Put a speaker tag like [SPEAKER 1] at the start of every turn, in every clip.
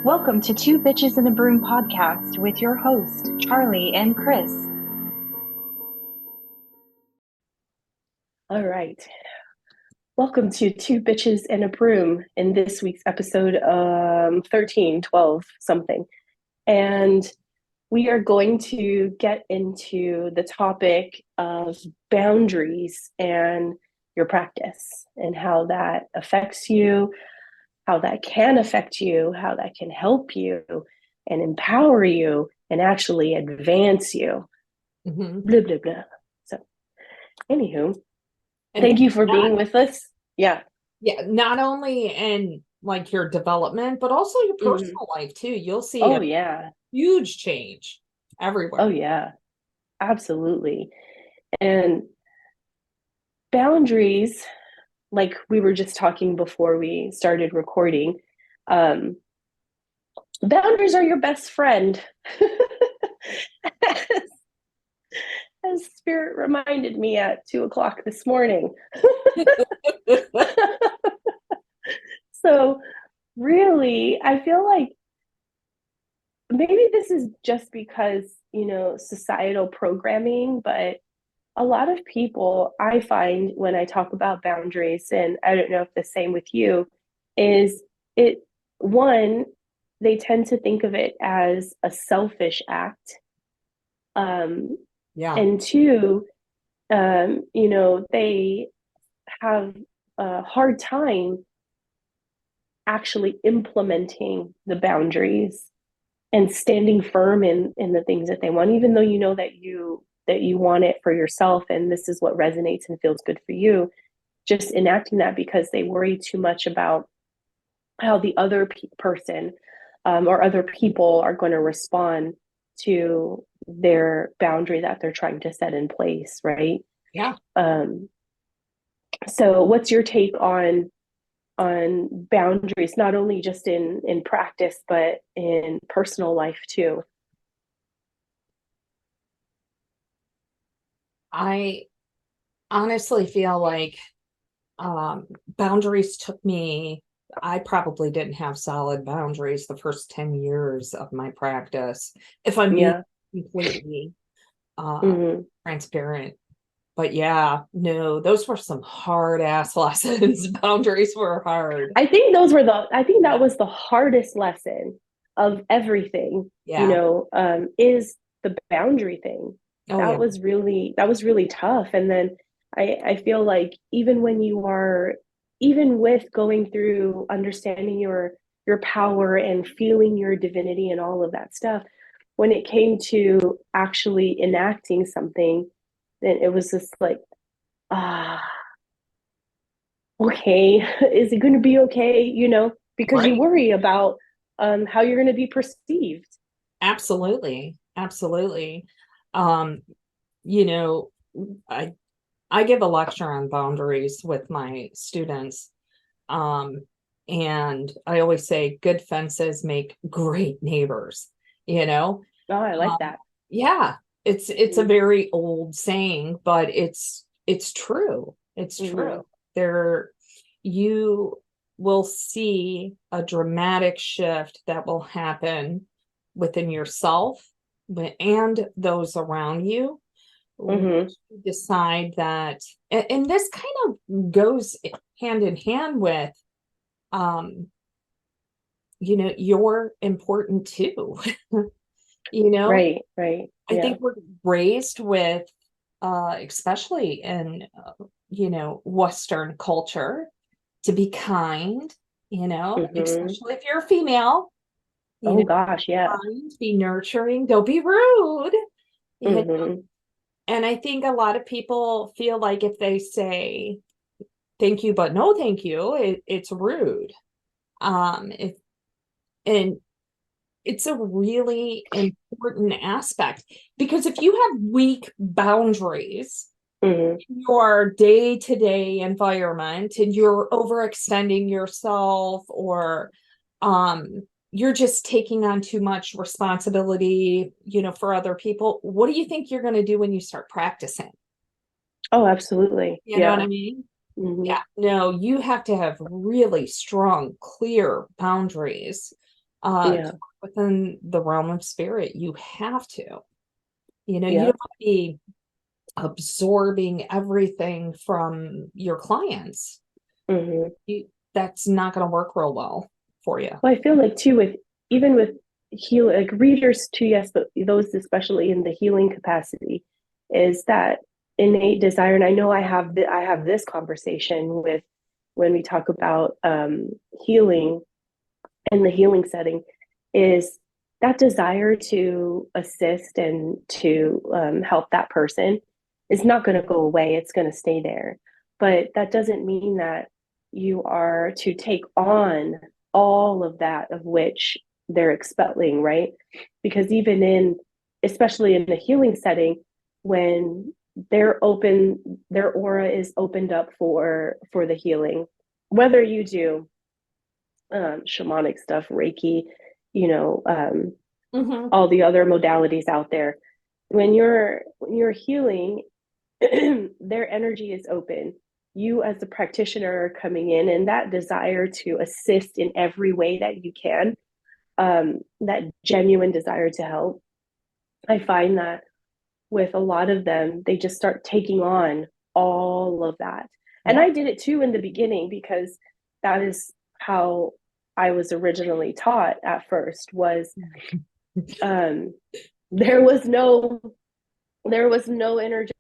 [SPEAKER 1] Welcome to Two Bitches and a Broom podcast with your host, Charlie and Krys.
[SPEAKER 2] All right. Welcome to Two Bitches and a Broom in this week's episode 13, 12, something. And we are going to get into the topic of boundaries and your practice and how that affects you, how that can affect you, how that can help you and empower you and actually advance you.
[SPEAKER 1] Mm-hmm.
[SPEAKER 2] Blah, blah, blah. So, anywho,
[SPEAKER 1] And
[SPEAKER 2] thank you for being with us. Yeah.
[SPEAKER 1] Yeah, not only in like your development, but also your personal life too. You'll see
[SPEAKER 2] yeah.
[SPEAKER 1] huge change everywhere.
[SPEAKER 2] Oh, yeah. Absolutely. And boundaries, like we were just talking before we started recording, boundaries are your best friend. as, as Spirit reminded me at 2:00 this morning. So, really, I feel like maybe this is just because, societal programming, but a lot of people I find when I talk about boundaries, and I don't know if the same with you, is it one, they tend to think of it as a selfish act. And two, they have a hard time actually implementing the boundaries and standing firm in the things that they want, even though you know that you want it for yourself and this is what resonates and feels good for you, just enacting that because they worry too much about how the other person or other people are going to respond to their boundary that they're trying to set in place, right?
[SPEAKER 1] Yeah.
[SPEAKER 2] So what's your take on boundaries, not only just in practice, but in personal life too?
[SPEAKER 1] I honestly feel like boundaries took me, I probably didn't have solid boundaries the first 10 years of my practice, if I'm being completely transparent. But yeah, no, those were some hard ass lessons. Boundaries were hard.
[SPEAKER 2] I think that was the hardest lesson of everything, is the boundary thing.
[SPEAKER 1] Oh,
[SPEAKER 2] That
[SPEAKER 1] yeah.
[SPEAKER 2] was really tough. And then I feel like even with going through understanding your power and feeling your divinity and all of that stuff, when it came to actually enacting something, then it was just like, ah, okay, is it going to be okay? Because you worry about how you're going to be perceived.
[SPEAKER 1] Absolutely. Absolutely. Um, you know, I I give a lecture on boundaries with my students. And I always say good fences make great neighbors, you know?
[SPEAKER 2] Oh, I like that.
[SPEAKER 1] Yeah, it's a very old saying, but it's true. It's true. There, you will see a dramatic shift that will happen within yourself and those around you. Decide that, and this kind of goes hand in hand with, you're important too.
[SPEAKER 2] Right.
[SPEAKER 1] I think we're raised with, especially in, Western culture, to be kind, especially if you're a female,
[SPEAKER 2] Oh gosh, yeah.
[SPEAKER 1] kind, be nurturing, don't be rude. And I think a lot of people feel like if they say thank you, but no thank you, it's rude. If and it's a really important aspect, because if you have weak boundaries in your day-to-day environment and you're overextending yourself, or you're just taking on too much responsibility, for other people, what do you think you're going to do when you start practicing?
[SPEAKER 2] Oh, absolutely.
[SPEAKER 1] You know what I mean? Yeah. No, you have to have really strong, clear boundaries
[SPEAKER 2] Yeah.
[SPEAKER 1] within the realm of spirit. You have to, you know, you
[SPEAKER 2] Yeah.
[SPEAKER 1] don't want to be absorbing everything from your clients.
[SPEAKER 2] Hmm.
[SPEAKER 1] That's not going to work real well for you.
[SPEAKER 2] Well, I feel like too, with even with heal like readers too, yes, but those especially in the healing capacity, is that innate desire. And I know I have this conversation with when we talk about healing in the healing setting, is that desire to assist and to help that person is not going to go away. It's going to stay there. But that doesn't mean that you are to take on all of that of which they're expelling, right? Because even in, especially in the healing setting, when they're open, their aura is opened up for the healing, whether you do shamanic stuff, Reiki, you know,
[SPEAKER 1] Mm-hmm.
[SPEAKER 2] all the other modalities out there. When you're healing, their energy is open. You as the practitioner are coming in, and that desire to assist in every way that you can, that genuine desire to help. I find that with a lot of them, they just start taking on all of that. And
[SPEAKER 1] Yeah.
[SPEAKER 2] I did it too in the beginning because that is how I was originally taught at first was um, there was no energetic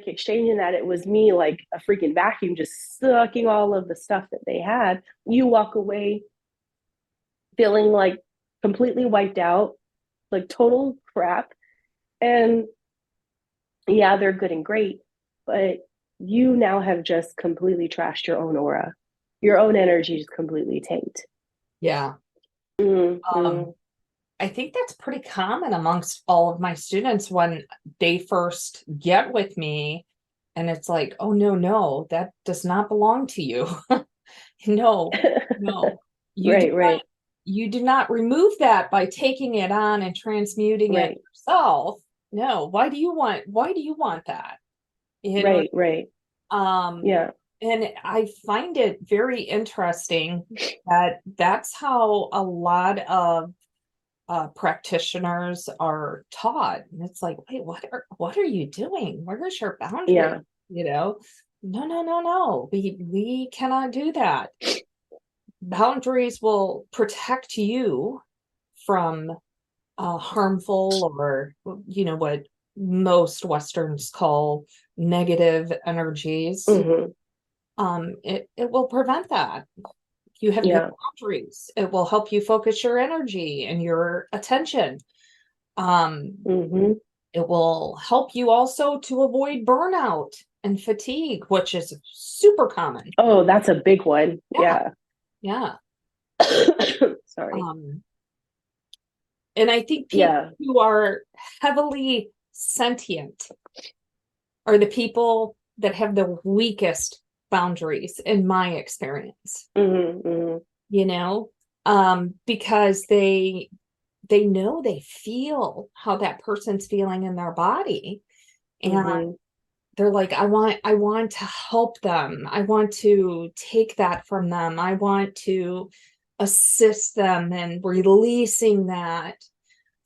[SPEAKER 2] exchange in that. It was me like a freaking vacuum just sucking all of the stuff that they had. You walk away feeling like completely wiped out, like total crap. And yeah, they're good and great, but you now have just completely trashed your own aura. Your own energy is completely tanked.
[SPEAKER 1] Yeah.
[SPEAKER 2] Mm-hmm.
[SPEAKER 1] Um, I think that's pretty common amongst all of my students when they first get with me, and it's like, oh no, no, that does not belong to you. No, no, you do
[SPEAKER 2] Right,
[SPEAKER 1] not,
[SPEAKER 2] right,
[SPEAKER 1] you do not remove that by taking it on and transmuting it
[SPEAKER 2] right,
[SPEAKER 1] yourself. No, why do you want that? You know,
[SPEAKER 2] right, right.
[SPEAKER 1] um,
[SPEAKER 2] Yeah.
[SPEAKER 1] and I find it very interesting that that's how a lot of practitioners are taught. And it's like, wait, what are you doing? Where is your boundary?
[SPEAKER 2] Yeah.
[SPEAKER 1] You know, no, no, no, no. We cannot do that. Boundaries will protect you from harmful, or you know what most Westerns call negative energies.
[SPEAKER 2] Hmm.
[SPEAKER 1] It will prevent that. You have good
[SPEAKER 2] Yeah.
[SPEAKER 1] boundaries. It will help you focus your energy and your attention. Um,
[SPEAKER 2] Hmm.
[SPEAKER 1] it will help you also to avoid burnout and fatigue, which is super common.
[SPEAKER 2] Oh, that's a big one.
[SPEAKER 1] Yeah,
[SPEAKER 2] Yeah.
[SPEAKER 1] yeah.
[SPEAKER 2] Sorry.
[SPEAKER 1] Um, and I think people
[SPEAKER 2] Yeah.
[SPEAKER 1] who are heavily sentient are the people that have the weakest boundaries, in my experience,
[SPEAKER 2] Hmm. Hmm.
[SPEAKER 1] you know, because they know, they feel how that person's feeling in their body, and
[SPEAKER 2] Hmm.
[SPEAKER 1] they're like, I want to help them, I want to take that from them, I want to assist them in releasing that.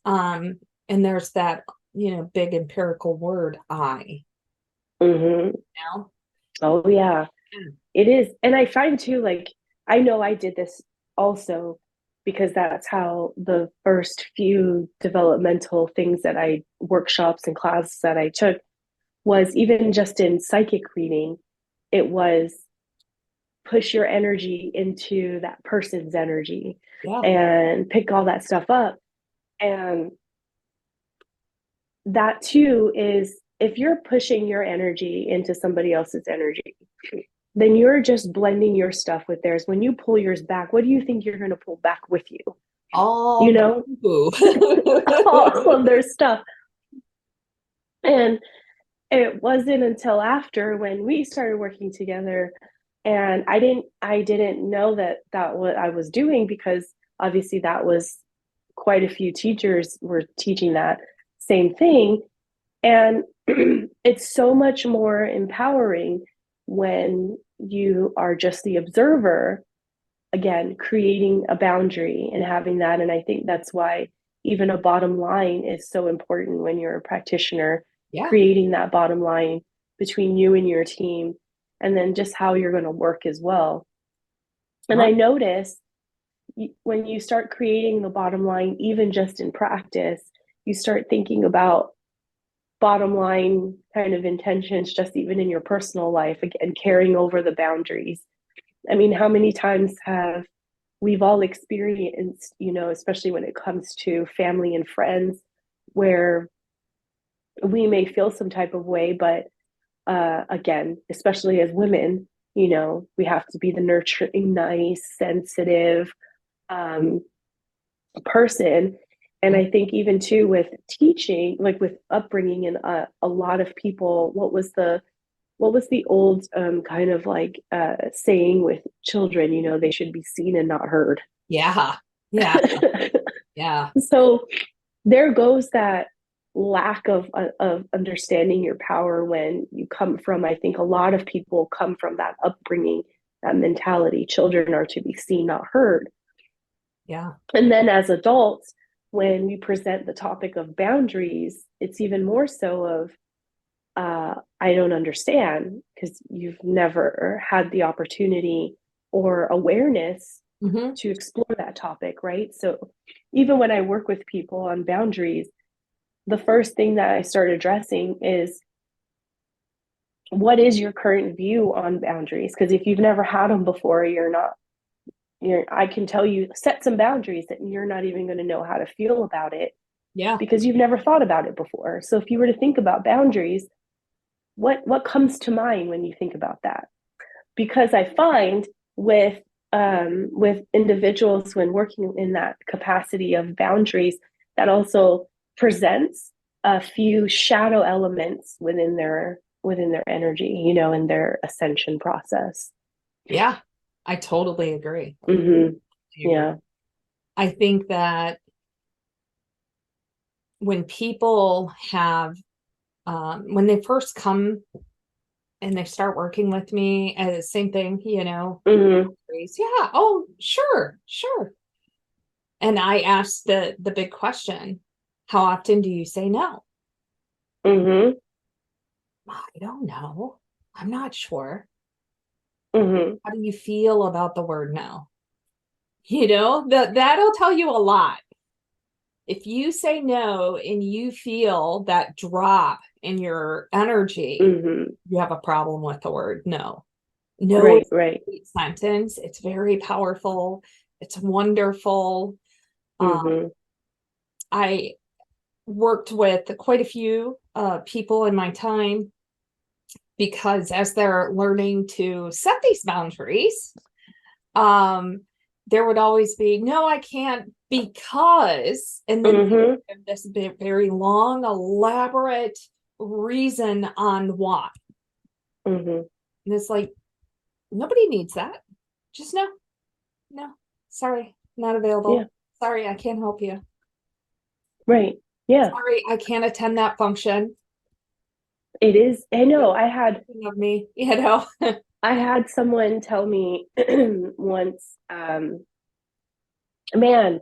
[SPEAKER 1] um and there's that, you know, big empirical word, I,
[SPEAKER 2] Hmm.
[SPEAKER 1] now.
[SPEAKER 2] Oh, yeah. It is. And I find too, like, I know I did this also because that's how the first few developmental things that workshops and classes that I took was even just in psychic reading, it was push your energy into that person's energy
[SPEAKER 1] Yeah.
[SPEAKER 2] and pick all that stuff up. And that too is if you're pushing your energy into somebody else's energy, then you're just blending your stuff with theirs. When you pull yours back, what do you think you're going to pull back with you? You
[SPEAKER 1] All
[SPEAKER 2] know,
[SPEAKER 1] boo.
[SPEAKER 2] all of their stuff. And it wasn't until after when we started working together, and I didn't know that what I was doing, because obviously that was quite a few teachers were teaching that same thing. And it's so much more empowering when you are just the observer again, creating a boundary and having that. And I think that's why even a bottom line is so important when you're a practitioner,
[SPEAKER 1] Yeah.
[SPEAKER 2] creating that bottom line between you and your team, and then just how you're going to work as well. And I
[SPEAKER 1] Right.
[SPEAKER 2] notice when you start creating the bottom line, even just in practice, you start thinking about bottom line kind of intentions, just even in your personal life, again, carrying over the boundaries. I mean, how many times have we've all experienced, especially when it comes to family and friends, where we may feel some type of way, but again, especially as women, we have to be the nurturing, nice, sensitive um, person. And I think even too with teaching, like with upbringing, and a lot of people, what was the old kind of like saying with children? They should be seen and not heard.
[SPEAKER 1] Yeah. Yeah. Yeah.
[SPEAKER 2] So there goes that lack of understanding your power when you come from, I think a lot of people come from that upbringing, that mentality. Children are to be seen, not heard.
[SPEAKER 1] Yeah.
[SPEAKER 2] And then as adults, when we present the topic of boundaries, it's even more so of, I don't understand because you've never had the opportunity or awareness
[SPEAKER 1] Hmm.
[SPEAKER 2] to explore that topic, right? So even when I work with people on boundaries, the first thing that I start addressing is, what is your current view on boundaries? Because if you've never had them before, I can tell you, set some boundaries that you're not even going to know how to feel about it
[SPEAKER 1] Yeah.
[SPEAKER 2] because you've never thought about it before. So if you were to think about boundaries, what comes to mind when you think about that? Because I find with individuals when working in that capacity of boundaries, that also presents a few shadow elements within their energy, in their ascension process.
[SPEAKER 1] Yeah. I totally agree.
[SPEAKER 2] Mm-hmm.
[SPEAKER 1] I agree.
[SPEAKER 2] Yeah.
[SPEAKER 1] I think that when people have, when they first come and they start working with me, same thing,
[SPEAKER 2] Mm-hmm.
[SPEAKER 1] yeah, oh, sure, sure. And I ask the big question, how often do you say no?
[SPEAKER 2] Mm-hmm.
[SPEAKER 1] I don't know. I'm not sure.
[SPEAKER 2] Mm-hmm.
[SPEAKER 1] How do you feel about the word no? That'll tell you a lot. If you say no and you feel that drop in your energy,
[SPEAKER 2] Mm-hmm.
[SPEAKER 1] you have a problem with the word no. No
[SPEAKER 2] Right,
[SPEAKER 1] is
[SPEAKER 2] right.
[SPEAKER 1] a great sentence. It's very powerful. It's wonderful.
[SPEAKER 2] Mm-hmm.
[SPEAKER 1] I worked with quite a few people in my time because as they're learning to set these boundaries, um, there would always be, no, I can't because, and then they
[SPEAKER 2] Mm-hmm.
[SPEAKER 1] give this very long, elaborate reason on why.
[SPEAKER 2] Mm-hmm.
[SPEAKER 1] And it's like, nobody needs that. Just no, no, sorry, not
[SPEAKER 2] Yeah.
[SPEAKER 1] available. Sorry, I can't help you.
[SPEAKER 2] Right. Yeah.
[SPEAKER 1] Sorry, I can't attend that function.
[SPEAKER 2] It is. I
[SPEAKER 1] You
[SPEAKER 2] know.
[SPEAKER 1] don't think of me,
[SPEAKER 2] I had someone tell me once, man,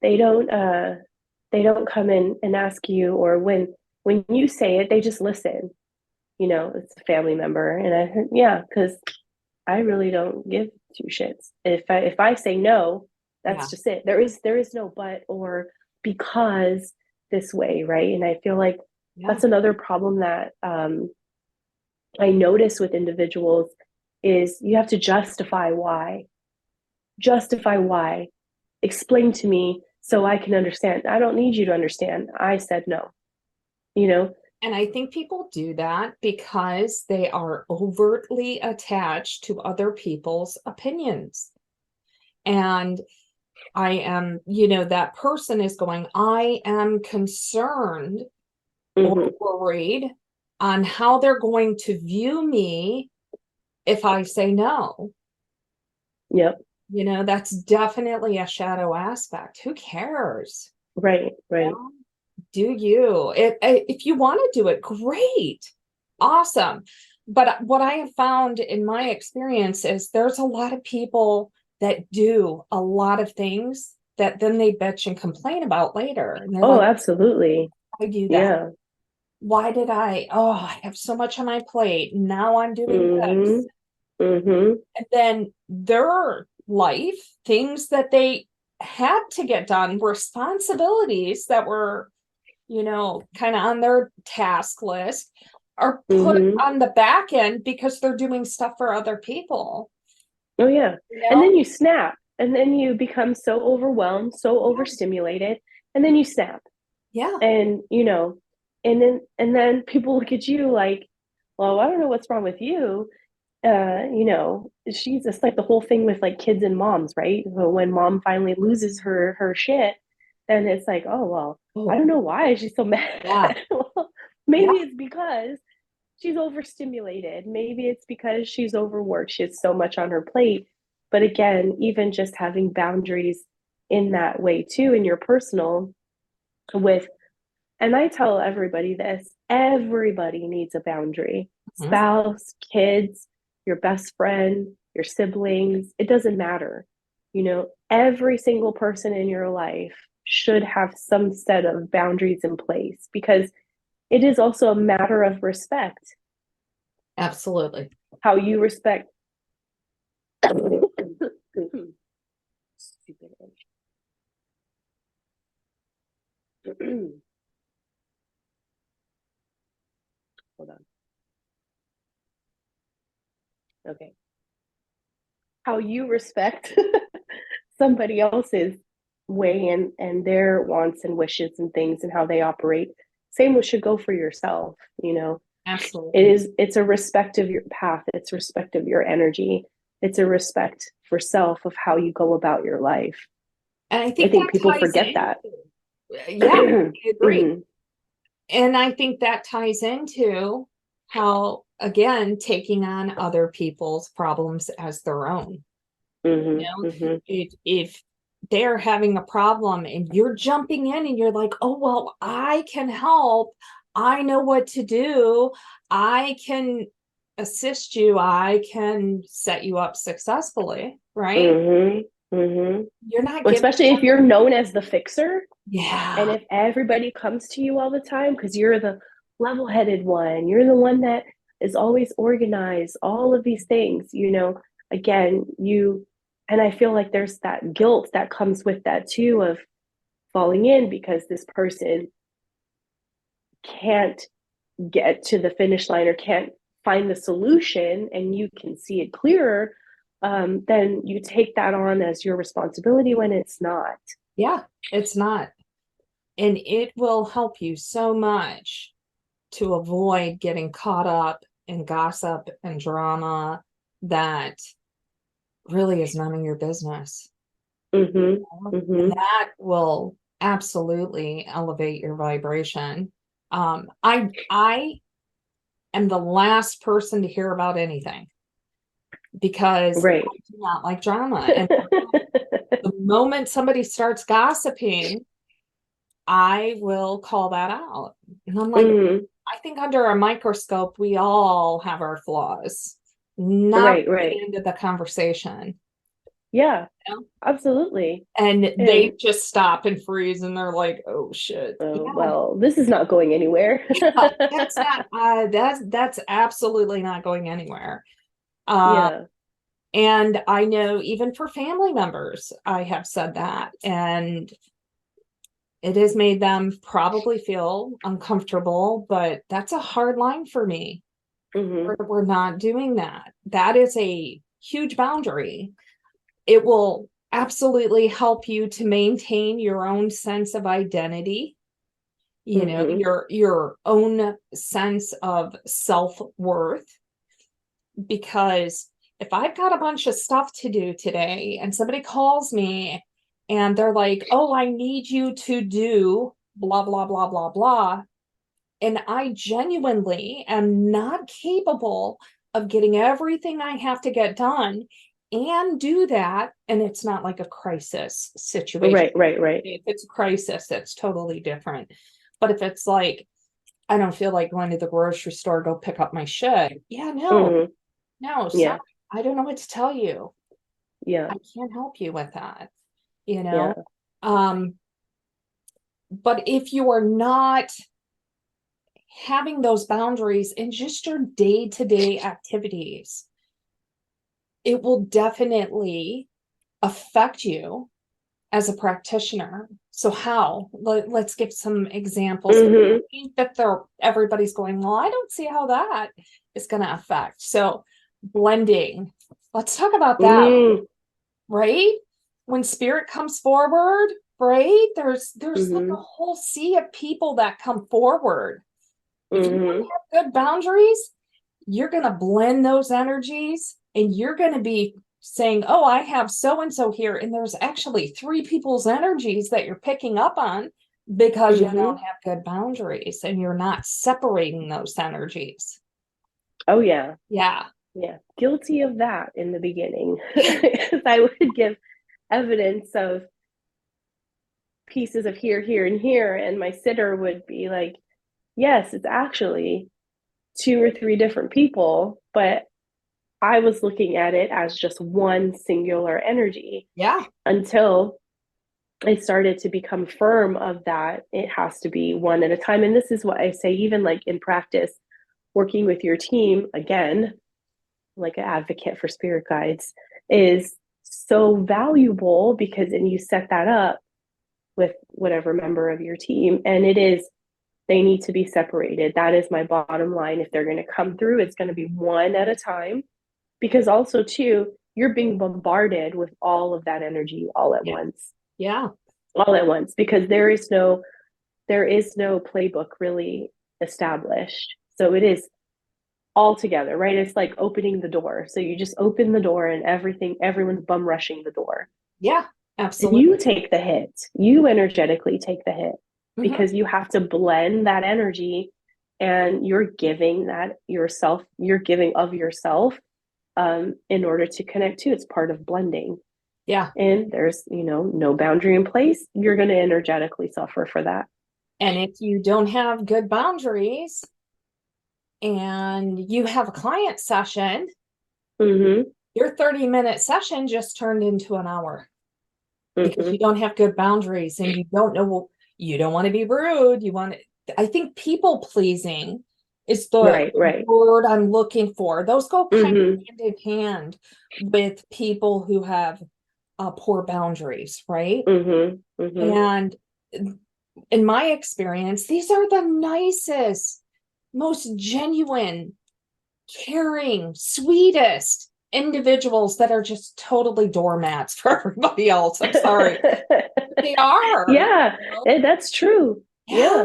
[SPEAKER 2] they don't they don't come in and ask you, or when you say it, they just listen. It's a family member, and I heard, yeah, because I really don't give two shits. If I say no,
[SPEAKER 1] Yeah,
[SPEAKER 2] that's just it. There is no but or because this way, right? And I feel like
[SPEAKER 1] yeah,
[SPEAKER 2] that's another problem that I notice with individuals is you have to justify why. Justify why. Explain to me so I can understand. I don't need you to understand. I said no, you know?
[SPEAKER 1] and I think people do that because they are overtly attached to other people's opinions. And that person is going, I am concerned or
[SPEAKER 2] Mm-hmm.
[SPEAKER 1] worried on how they're going to view me if I say no.
[SPEAKER 2] Yep.
[SPEAKER 1] That's definitely a shadow aspect. Who cares?
[SPEAKER 2] Right, right.
[SPEAKER 1] Yeah. Do you? If you want to do it, great. Awesome. But what I have found in my experience is there's a lot of people that do a lot of things that then they bitch and complain about later. And they're
[SPEAKER 2] Oh,
[SPEAKER 1] like,
[SPEAKER 2] absolutely.
[SPEAKER 1] I do that.
[SPEAKER 2] Yeah.
[SPEAKER 1] Why did I have so much on my plate. Now I'm doing
[SPEAKER 2] Mm-hmm.
[SPEAKER 1] this.
[SPEAKER 2] Mm-hmm.
[SPEAKER 1] And then their life, things that they had to get done, responsibilities that were, kind of on their task list, are put
[SPEAKER 2] Mm-hmm.
[SPEAKER 1] on the back end because they're doing stuff for other people.
[SPEAKER 2] Oh, yeah.
[SPEAKER 1] You
[SPEAKER 2] And then
[SPEAKER 1] know?
[SPEAKER 2] you snap, and then you become so overwhelmed, so
[SPEAKER 1] Yeah.
[SPEAKER 2] overstimulated, and then you snap.
[SPEAKER 1] Yeah.
[SPEAKER 2] And, and then people look at you like, well, I don't know what's wrong with you. She's just like the whole thing with like kids and moms, right? So when mom finally loses her shit, then it's like, oh well, I
[SPEAKER 1] Oh,
[SPEAKER 2] don't know why she's so mad.
[SPEAKER 1] yeah.
[SPEAKER 2] Well,
[SPEAKER 1] Yeah.
[SPEAKER 2] maybe it's because she's overstimulated. Maybe it's because she's overworked. She has so much on her plate. But again, even just having boundaries in that way too, in your personal with, and I tell everybody this, everybody needs a boundary.
[SPEAKER 1] Mhm.
[SPEAKER 2] Spouse, kids, your best friend, your siblings, it doesn't matter. Every single person in your life should have some set of boundaries in place because it is also a matter of respect.
[SPEAKER 1] Absolutely.
[SPEAKER 2] How you respect stupid hold on. Okay. How you respect somebody else's way and their wants and wishes and things and how they operate. Same should go for yourself.
[SPEAKER 1] Absolutely.
[SPEAKER 2] It's a respect of your path, it's respect of your energy, it's a respect for self of how you go about your life.
[SPEAKER 1] And I
[SPEAKER 2] I
[SPEAKER 1] think
[SPEAKER 2] think
[SPEAKER 1] that
[SPEAKER 2] people
[SPEAKER 1] ties
[SPEAKER 2] forget
[SPEAKER 1] in.
[SPEAKER 2] that.
[SPEAKER 1] Yeah, I agree.
[SPEAKER 2] Mm-hmm.
[SPEAKER 1] And I think that ties into how, again, taking on other people's problems as their own. You
[SPEAKER 2] Mm-hmm.
[SPEAKER 1] know,
[SPEAKER 2] Mm-hmm.
[SPEAKER 1] if they're having a problem and you're jumping in and you're like, oh, well, I can help. I know what to do. I can assist you. I can set you up successful, right?
[SPEAKER 2] Mm-hmm. Mm-hmm.
[SPEAKER 1] You're not giving
[SPEAKER 2] Especially if
[SPEAKER 1] them,
[SPEAKER 2] you're known as the fixer. And
[SPEAKER 1] yeah,
[SPEAKER 2] if everybody comes to you all the time because you're the level headed one, you're the one that is always organized, all of these things, again, and I feel like there's that guilt that comes with that too of falling in because this person can't get to the finish line or can't find the solution and you can see it clearer. Then you take that on as your responsibility when it's not.
[SPEAKER 1] yeah, it's not. And it will help you so much to avoid getting caught up in gossip and drama that really is none of your business.
[SPEAKER 2] Mm-hmm.
[SPEAKER 1] And
[SPEAKER 2] Mm-hmm.
[SPEAKER 1] that will absolutely elevate your vibration. I am the last person to hear about anything because
[SPEAKER 2] Right.
[SPEAKER 1] I do not like drama. And the moment somebody starts gossiping, I will call that out. And I'm like,
[SPEAKER 2] Mm-hmm.
[SPEAKER 1] I think under a microscope, we all have our flaws. Not
[SPEAKER 2] Right,
[SPEAKER 1] the
[SPEAKER 2] right.
[SPEAKER 1] end of the conversation.
[SPEAKER 2] Yeah,
[SPEAKER 1] You know?
[SPEAKER 2] absolutely.
[SPEAKER 1] And they
[SPEAKER 2] And
[SPEAKER 1] just stop and freeze and they're like, oh shit.
[SPEAKER 2] oh,
[SPEAKER 1] Yeah,
[SPEAKER 2] well, this is not going anywhere.
[SPEAKER 1] yeah, that's not that's absolutely not going anywhere. Uh
[SPEAKER 2] Yeah.
[SPEAKER 1] and I know even for family members, I have said that, and it has made them probably feel uncomfortable, but that's a hard line for me.
[SPEAKER 2] Hmm.
[SPEAKER 1] We're not doing that. That is a huge boundary. It will absolutely help you to maintain your own sense of identity,
[SPEAKER 2] Hmm.
[SPEAKER 1] your own sense of self-worth. Because if I've got a bunch of stuff to do today and somebody calls me and they're like, oh, I need you to do blah blah blah blah blah, and I genuinely am not capable of getting everything I have to get done and do that, and it's not like a crisis situation.
[SPEAKER 2] Right, right, right.
[SPEAKER 1] If it's a crisis, that's totally different. But if it's like, I don't feel like going to the grocery store, go pick up my shit. Yeah, no,
[SPEAKER 2] Hmm.
[SPEAKER 1] no, sorry.
[SPEAKER 2] Yeah.
[SPEAKER 1] I don't know what to tell you.
[SPEAKER 2] Yeah.
[SPEAKER 1] I can't help you with that, you
[SPEAKER 2] Yeah.
[SPEAKER 1] know? But if you are not having those boundaries in just your day-to-day activities, it will definitely affect you as a practitioner. So how? Let's give some examples.
[SPEAKER 2] Mm-hmm.
[SPEAKER 1] I think that everybody's going, well, I don't see how that is going to affect. So blending. Let's talk about that,
[SPEAKER 2] Mm-hmm.
[SPEAKER 1] right? When spirit comes forward, right? There's like a
[SPEAKER 2] Mm-hmm.
[SPEAKER 1] whole sea of people that come forward. If you
[SPEAKER 2] Mm-hmm.
[SPEAKER 1] don't have good boundaries, you're going to blend those energies and you're going to be saying, oh, I have so and so here. And there's actually three people's energies that you're picking up on because you
[SPEAKER 2] Mm-hmm.
[SPEAKER 1] don't have good boundaries and you're not separating those energies.
[SPEAKER 2] Oh yeah.
[SPEAKER 1] Yeah.
[SPEAKER 2] Yeah. Guilty of that in the beginning. Because I would give evidence of pieces of here, here, and here, and my sitter would be like, yes, it's actually two or three different people, but I was looking at it as just one singular energy
[SPEAKER 1] Yeah.
[SPEAKER 2] until I started to become firm of that. It has to be one at a time. And this is what I say, even like in practice, working with your team, again, like an advocate for spirit guides, is so valuable because, and you set that up with whatever member of your team, and it is, they need to be separated. That is my bottom line. If they're going to come through, it's going to be one at a time, because also too, you're being bombarded with all of that energy all at
[SPEAKER 1] Yeah.
[SPEAKER 2] once,
[SPEAKER 1] Yeah.
[SPEAKER 2] all at once, because there is no playbook really established. So it is all together, right? It's like opening the door. So you just open the door and everyone's bum rushing the door.
[SPEAKER 1] Yeah.
[SPEAKER 2] And
[SPEAKER 1] Absolutely.
[SPEAKER 2] you take the hit. You energetically take the hit
[SPEAKER 1] Mm-hmm.
[SPEAKER 2] because you have to blend that energy, and you're giving that yourself, you're giving of yourself, in order to connect to. It's part of blending.
[SPEAKER 1] Yeah.
[SPEAKER 2] And there's, no boundary in place. You're going to energetically suffer for that.
[SPEAKER 1] And if you don't have good boundaries and you have a client session,
[SPEAKER 2] Mm-hmm.
[SPEAKER 1] your 30-minute session just turned into an hour because
[SPEAKER 2] Mm-hmm.
[SPEAKER 1] you don't have good boundaries and you don't know, you don't want to be rude. I think people pleasing is the
[SPEAKER 2] Right, right.
[SPEAKER 1] word I'm looking for. Those go kind of
[SPEAKER 2] Mm-hmm.
[SPEAKER 1] hand in hand with people who have poor boundaries, right?
[SPEAKER 2] Mm-hmm. Mm-hmm.
[SPEAKER 1] And in my experience, these are the nicest, most genuine, caring, sweetest individuals that are just totally doormats for everybody else. I'm sorry. They are,
[SPEAKER 2] Yeah,
[SPEAKER 1] you know?
[SPEAKER 2] that's true.
[SPEAKER 1] Yeah.
[SPEAKER 2] Yeah,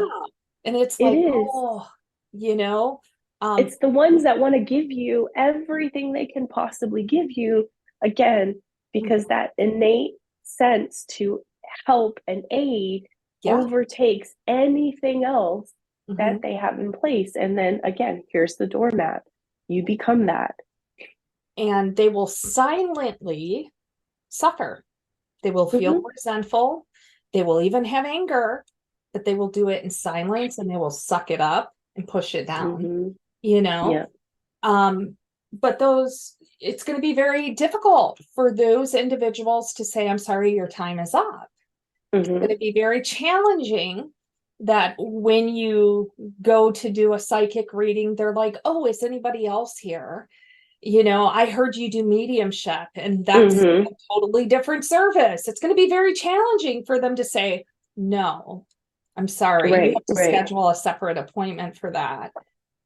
[SPEAKER 1] And it's
[SPEAKER 2] it
[SPEAKER 1] like,
[SPEAKER 2] is.
[SPEAKER 1] oh, you know, um,
[SPEAKER 2] It's the ones that want to give you everything they can possibly give you, again, because that innate sense to help and aid
[SPEAKER 1] yeah.
[SPEAKER 2] overtakes anything else
[SPEAKER 1] Mhm.
[SPEAKER 2] that they have in place. And then again, here's the doormat. You become that.
[SPEAKER 1] And they will silently suffer. They will feel
[SPEAKER 2] Mm-hmm.
[SPEAKER 1] resentful. They will even have anger, but they will do it in silence and they will suck it up and push it down,
[SPEAKER 2] Mm-hmm.
[SPEAKER 1] you know?
[SPEAKER 2] Yeah.
[SPEAKER 1] Um, but it's going to be very difficult for those individuals to say, I'm sorry, your time is up. It's going
[SPEAKER 2] Mm-hmm.
[SPEAKER 1] to be very challenging that when you go to do a psychic reading, they're like, oh, is anybody else here? I heard you do mediumship, and that's a
[SPEAKER 2] Mm-hmm.
[SPEAKER 1] totally different service. It's going to be very challenging for them to say, no, I'm sorry. You
[SPEAKER 2] Right,
[SPEAKER 1] have to
[SPEAKER 2] right.
[SPEAKER 1] schedule a separate appointment for that,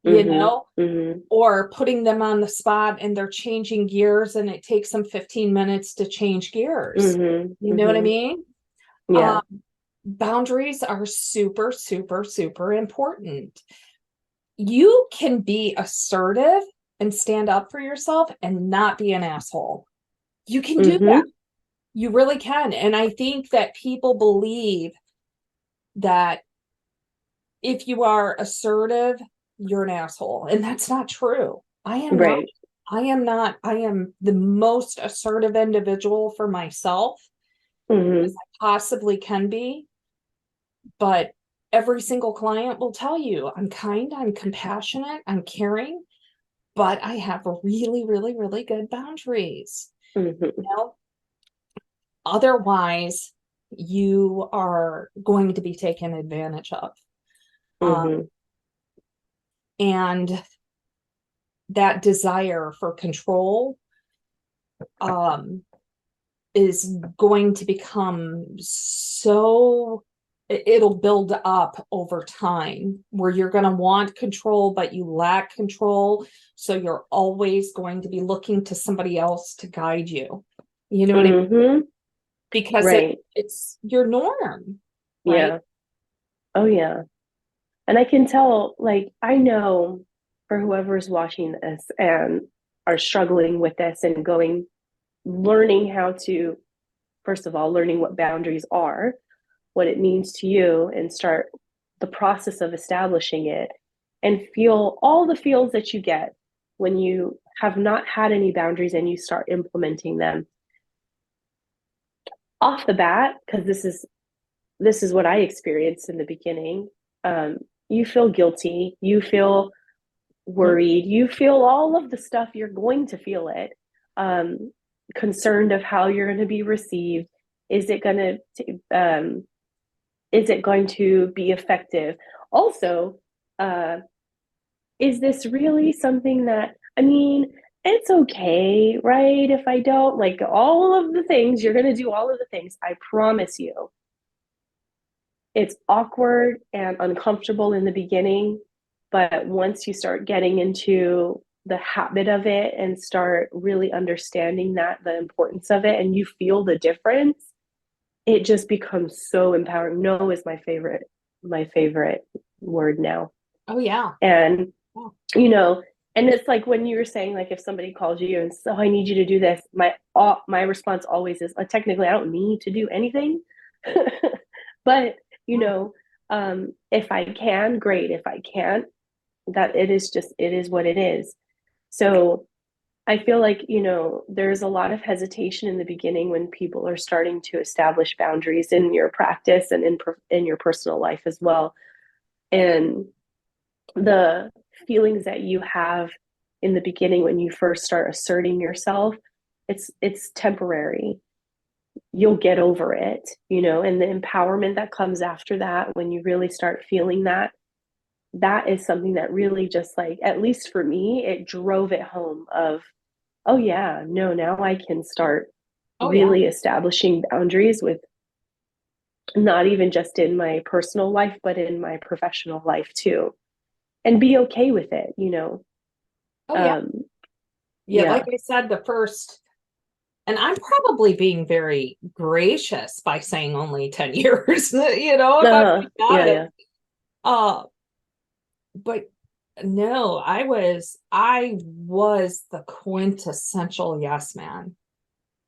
[SPEAKER 1] you
[SPEAKER 2] Mm-hmm.
[SPEAKER 1] know,
[SPEAKER 2] Mm-hmm.
[SPEAKER 1] or putting them on the spot and they're changing gears and it takes them 15 minutes to change gears.
[SPEAKER 2] Mm-hmm.
[SPEAKER 1] You know what I
[SPEAKER 2] Mm-hmm.
[SPEAKER 1] mean?
[SPEAKER 2] Yeah.
[SPEAKER 1] Um, Boundaries are super, super, super important. You can be assertive and stand up for yourself and not be an asshole. You can do that.
[SPEAKER 2] Mm-hmm.
[SPEAKER 1] You really can. And I think that people believe that if you are assertive, you're an asshole. And that's not true. I am not.
[SPEAKER 2] Right.
[SPEAKER 1] I am not. I am the most assertive individual for myself as
[SPEAKER 2] Mm-hmm.
[SPEAKER 1] I possibly can be. But every single client will tell you I'm kind, I'm compassionate, I'm caring, but I have really, really, really good boundaries.
[SPEAKER 2] Mm-hmm.
[SPEAKER 1] Otherwise, you are going to be taken advantage of.
[SPEAKER 2] Mm-hmm.
[SPEAKER 1] And that desire for control is going to become so, it'll build up over time where you're going to want control, but you lack control. So you're always going to be looking to somebody else to guide you. You know what I mean?
[SPEAKER 2] Mm-hmm.
[SPEAKER 1] Because
[SPEAKER 2] Right.
[SPEAKER 1] it's your norm, right?
[SPEAKER 2] Yeah. Oh, yeah. And I can tell, like, I know for whoever's watching this and are struggling with this and learning how to, first of all, learning what boundaries are, what it means to you, and start the process of establishing it and feel all the feels that you get when you have not had any boundaries and you start implementing them off the bat, because this is what I experienced in the beginning. You feel guilty, you feel worried, you feel all of the stuff. You're going to feel it. Concerned of how you're going to be received. Is it going to be effective? Also, is this really something that, I mean, it's okay, right? If I don't, like, all of the things, you're going to do all of the things. I promise you. It's awkward and uncomfortable in the beginning, but once you start getting into the habit of it and start really understanding that, the importance of it, and you feel the difference, it just becomes so empowering. No is my favorite word now.
[SPEAKER 1] Oh, yeah.
[SPEAKER 2] And
[SPEAKER 1] Yeah.
[SPEAKER 2] and it's like when you were saying, like, if somebody calls you and so, I need you to do this, my response always is, technically I don't need to do anything. But if I can, great. If I can't, that it is what it is. So I feel like, there's a lot of hesitation in the beginning when people are starting to establish boundaries in your practice and in your personal life as well. And the feelings that you have in the beginning when you first start asserting yourself, it's temporary. You'll get over it, and the empowerment that comes after that, when you really start feeling that is something that really, just like, at least for me, it drove it home of, oh yeah, no, now I can start
[SPEAKER 1] Oh, yeah.
[SPEAKER 2] really establishing boundaries with, not even just in my personal life, but in my professional life too, and be okay with it.
[SPEAKER 1] Oh, yeah.
[SPEAKER 2] Um,
[SPEAKER 1] Yeah.
[SPEAKER 2] yeah.
[SPEAKER 1] Like I said, and I'm probably being very gracious by saying only 10 years, if I think about
[SPEAKER 2] Yeah,
[SPEAKER 1] it.
[SPEAKER 2] yeah.
[SPEAKER 1] Uh, but no, I was the quintessential yes man,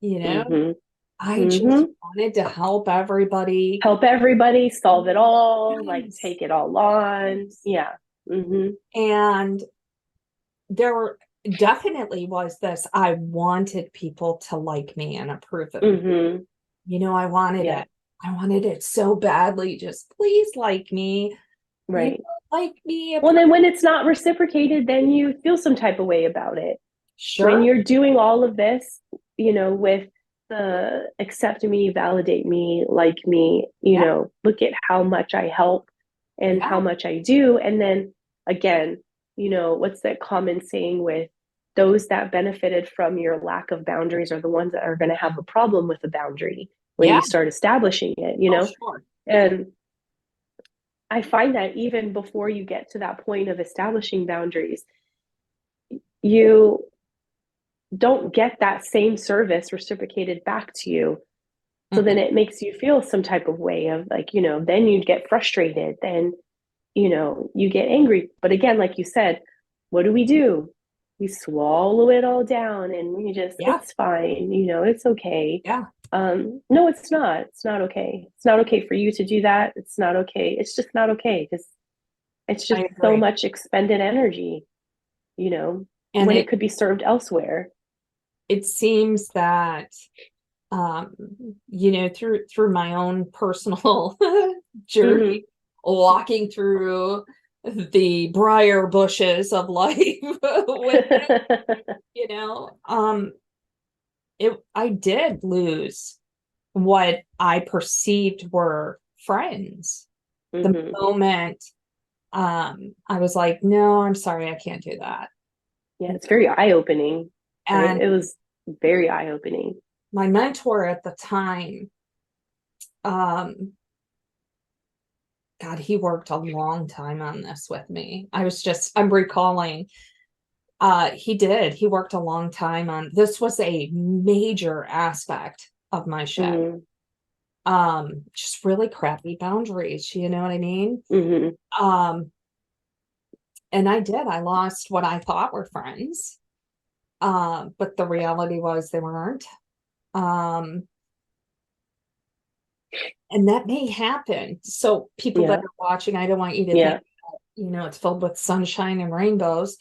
[SPEAKER 1] you know?
[SPEAKER 2] Mm-hmm.
[SPEAKER 1] I just
[SPEAKER 2] Mm-hmm.
[SPEAKER 1] wanted to help everybody.
[SPEAKER 2] Help everybody, solve it all, like,
[SPEAKER 1] Yes.
[SPEAKER 2] take it all on.
[SPEAKER 1] Yes.
[SPEAKER 2] Yeah. Mm-hmm.
[SPEAKER 1] And there definitely was this, I wanted people to like me and approve of me.
[SPEAKER 2] Mm-hmm.
[SPEAKER 1] I wanted
[SPEAKER 2] Yeah.
[SPEAKER 1] it. I wanted it so badly. Just please like me.
[SPEAKER 2] Right.
[SPEAKER 1] Like me.
[SPEAKER 2] Well, then when it's not reciprocated, then you feel some type of way about it. When
[SPEAKER 1] Sure.
[SPEAKER 2] you're doing all of this, with the accept me, validate me, like me,
[SPEAKER 1] Yeah.
[SPEAKER 2] look at how much I help and how
[SPEAKER 1] Yeah.
[SPEAKER 2] much I do. And then again, what's that common saying with those that benefited from your lack of boundaries are the ones that are going to have a problem with the boundary when
[SPEAKER 1] Yeah.
[SPEAKER 2] you start establishing it.
[SPEAKER 1] Oh, sure.
[SPEAKER 2] And I find that even before you get to that point of establishing boundaries, you don't get that same service reciprocated back to you. So then
[SPEAKER 1] Mm-mm.
[SPEAKER 2] it makes you feel some type of way of, like, then you get frustrated, then, you get angry. But again, like you said, what do? We swallow it all down and
[SPEAKER 1] Yeah.
[SPEAKER 2] it's fine, it's okay.
[SPEAKER 1] Yeah.
[SPEAKER 2] No, it's not. It's not okay. It's not okay for you to do that. It's not okay. It's just not okay, because it's
[SPEAKER 1] I
[SPEAKER 2] just so
[SPEAKER 1] agree.
[SPEAKER 2] much expended energy, you know,
[SPEAKER 1] And
[SPEAKER 2] when it could be served elsewhere.
[SPEAKER 1] it seems that um through my own personal
[SPEAKER 2] Mm-hmm.
[SPEAKER 1] journey, walking through the briar bushes of life with you know um I did lose what I perceived were friends. The
[SPEAKER 2] Mm-hmm.
[SPEAKER 1] moment I was like, no, I'm sorry, I can't do that.
[SPEAKER 2] Yeah, it's very eye-opening.
[SPEAKER 1] And
[SPEAKER 2] It was very eye-opening.
[SPEAKER 1] my mentor at the time, um, God, he worked a long time on this with me. I'm recalling, he worked a long time on this, was a major aspect of my shift.
[SPEAKER 2] Mm-hmm.
[SPEAKER 1] Just really crappy boundaries, you know what I mean?
[SPEAKER 2] Mm-hmm.
[SPEAKER 1] Um, and I lost what I thought were friends. But the reality was they weren't. Um, and that may happen. So people that
[SPEAKER 2] Yeah.
[SPEAKER 1] are watching, I don't want you to
[SPEAKER 2] Yeah.
[SPEAKER 1] think, it's filled with sunshine and rainbows,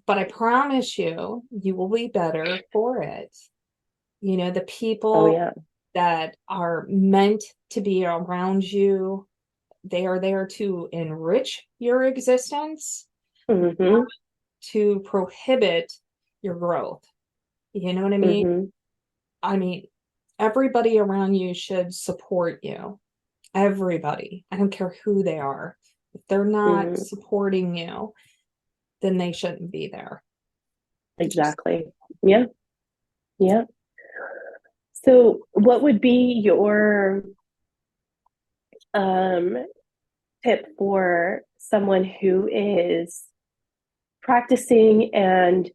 [SPEAKER 1] but I promise you, you will be better for it. The
[SPEAKER 2] Oh,
[SPEAKER 1] people
[SPEAKER 2] yeah.
[SPEAKER 1] that are meant to be around you, they are there to enrich your existence,
[SPEAKER 2] Mm-hmm.
[SPEAKER 1] to prohibit your growth. You know what I mean?
[SPEAKER 2] Mm-hmm.
[SPEAKER 1] I mean, everybody around you should support you. Everybody. I don't care who they are. If they're not
[SPEAKER 2] Mm-hmm.
[SPEAKER 1] supporting you, then they shouldn't be there. Just
[SPEAKER 2] Exactly. Yeah. Yeah. So what would be your um tip for someone who is practicing and